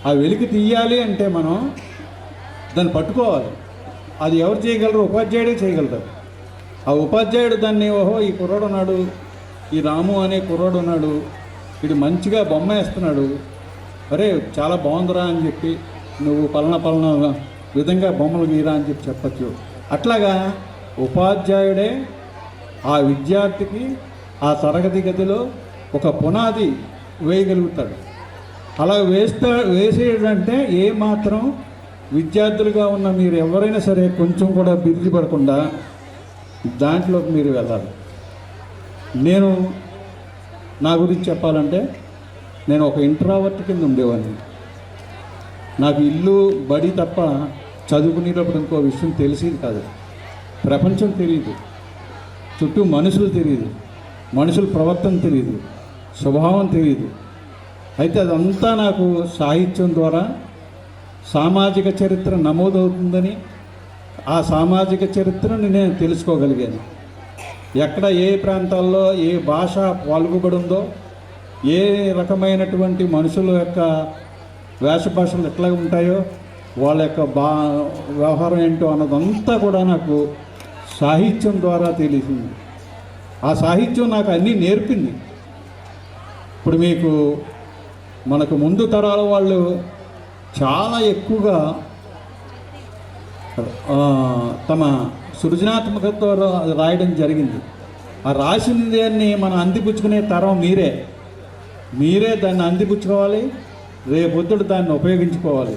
ఆ వెలికి తీయాలి అంటే మనం దాన్ని పట్టుకోవాలి. అది ఎవరు చేయగలరు? ఉపాధ్యాయుడే చేయగలుగుతారు. ఆ ఉపాధ్యాయుడు దాన్ని ఓహో ఈ కుర్రాడు ఉన్నాడు, ఈ రాము అనే కుర్రాడు ఉన్నాడు, వీడు మంచిగా బొమ్మ వేస్తున్నాడు, అరే చాలా బాగుందిరా అని చెప్పి నువ్వు పలానా విధంగా బొమ్మలు గీరా అని చెప్పి చెప్పచ్చు. అట్లాగా ఉపాధ్యాయుడే ఆ విద్యార్థికి ఆ తరగతి గదిలో ఒక పునాది వేయగలుగుతాడు. అలా వేసేటంటే ఏమాత్రం విద్యార్థులుగా ఉన్న మీరు ఎవరైనా సరే కొంచెం కూడా బిర్జి పడకుండా దాంట్లోకి మీరు వెళ్ళాలి. నేను నా గురించి చెప్పాలంటే నేను ఒక ఇంట్రావర్ట్ కింద ఉండేవాడిని. నాకు ఇల్లు బడి తప్ప చదువుకునేటప్పుడు ఇంకో విషయం తెలిసేది కాదు. ప్రపంచం తెలియదు, చుట్టూ మనుషులు తెలియదు, మనుషుల ప్రవర్తన తెలియదు, స్వభావం తెలియదు. అయితే అదంతా నాకు సాహిత్యం ద్వారా సామాజిక చరిత్ర నమోదవుతుందని, ఆ సామాజిక చరిత్రను నేను తెలుసుకోగలిగాను. ఎక్కడ ఏ ప్రాంతాల్లో ఏ భాష పాల్గొబడి ఉందో, ఏ రకమైనటువంటి మనుషుల యొక్క వేషభాషలు ఎట్లా ఉంటాయో, వాళ్ళ యొక్క వ్యవహారం ఏంటో అన్నదంతా కూడా నాకు సాహిత్యం ద్వారా తెలిసింది. ఆ సాహిత్యం నాకు అన్నీ నేర్పింది. ఇప్పుడు మీకు మనకు ముందు తరాల వాళ్ళు చాలా ఎక్కువగా తమ సృజనాత్మకతో రాయడం జరిగింది. ఆ రాసిన దాన్ని మనం అందిపుచ్చుకునే తరం మీరే దాన్ని అందిపుచ్చుకోవాలి, రేపొద్దుడు దాన్ని ఉపయోగించుకోవాలి.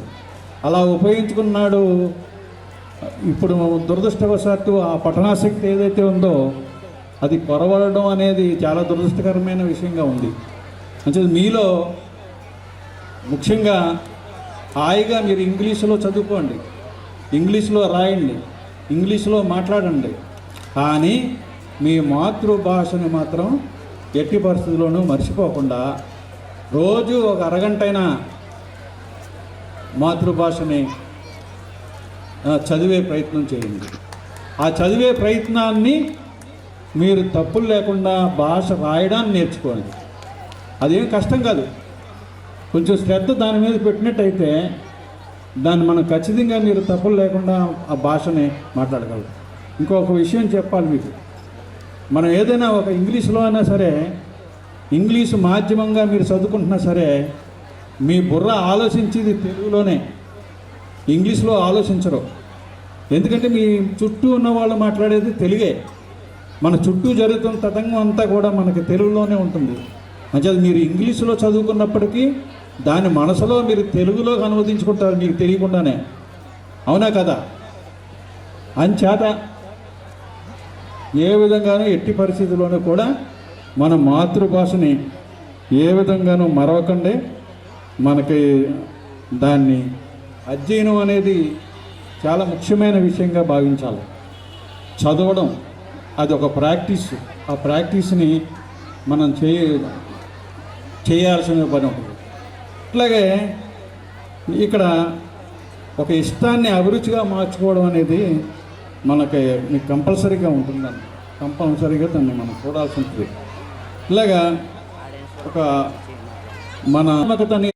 అలా ఉపయోగించుకున్నాడు. ఇప్పుడు దురదృష్టవశాత్తు ఆ పఠనాశక్తి ఏదైతే ఉందో అది కొరవడడం అనేది చాలా దురదృష్టకరమైన విషయంగా ఉంది. అంటే మీలో ముఖ్యంగా హాయిగా మీరు ఇంగ్లీషులో చదువుకోండి, ఇంగ్లీష్లో రాయండి, ఇంగ్లీష్లో మాట్లాడండి, కానీ మీ మాతృభాషని మాత్రం ఎట్టి పరిస్థితుల్లోనూ మర్చిపోకుండా రోజు ఒక అరగంటైనా మాతృభాషని చదివే ప్రయత్నం చేయండి. ఆ చదివే ప్రయత్నాన్ని మీరు తప్పులు లేకుండా భాష రాయడాన్ని నేర్చుకోండి. అదేం కష్టం కాదు. కొంచెం శ్రద్ధ దాని మీద పెట్టినట్టయితే దాన్ని మనం ఖచ్చితంగా మీరు తప్పులు లేకుండా ఆ భాషని మాట్లాడగలరు. ఇంకొక విషయం చెప్పాలి మీకు, మనం ఏదైనా ఒక ఇంగ్లీష్లో అయినా సరే, ఇంగ్లీషు మాధ్యమంగా మీరు చదువుకుంటున్నా సరే, మీ బుర్ర ఆలోచించేది తెలుగులోనే, ఇంగ్లీష్లో ఆలోచించరు. ఎందుకంటే మీ చుట్టూ ఉన్న వాళ్ళు మాట్లాడేది తెలుగే, మన చుట్టూ జరుగుతున్న తతంగం అంతా కూడా మనకి తెలుగులోనే ఉంటుంది. అంటే మీరు ఇంగ్లీషులో చదువుకున్నప్పటికీ దాని మనసులో మీరు తెలుగులో అనువదించుకుంటారు మీకు తెలియకుండానే, అవునా కదా? అంచేత ఏ విధంగానూ ఎట్టి పరిస్థితుల్లోనూ కూడా మన మాతృభాషని ఏ విధంగానూ మరవకండి. మనకి దాన్ని అధ్యయనం అనేది చాలా ముఖ్యమైన విషయంగా భావించాలి. చదవడం అది ఒక ప్రాక్టీస్, ఆ ప్రాక్టీస్ని మనం చేయాల్సిన పని ఉంటుంది. అట్లాగే ఇక్కడ ఒక ఇష్టాన్ని అభిరుచిగా మార్చుకోవడం అనేది మనకి మీకు కంపల్సరీగా ఉంటుందండి, కంపల్సరీగా దాన్ని మనం చూడాల్సి ఉంటుంది. ఇలాగా ఒక మన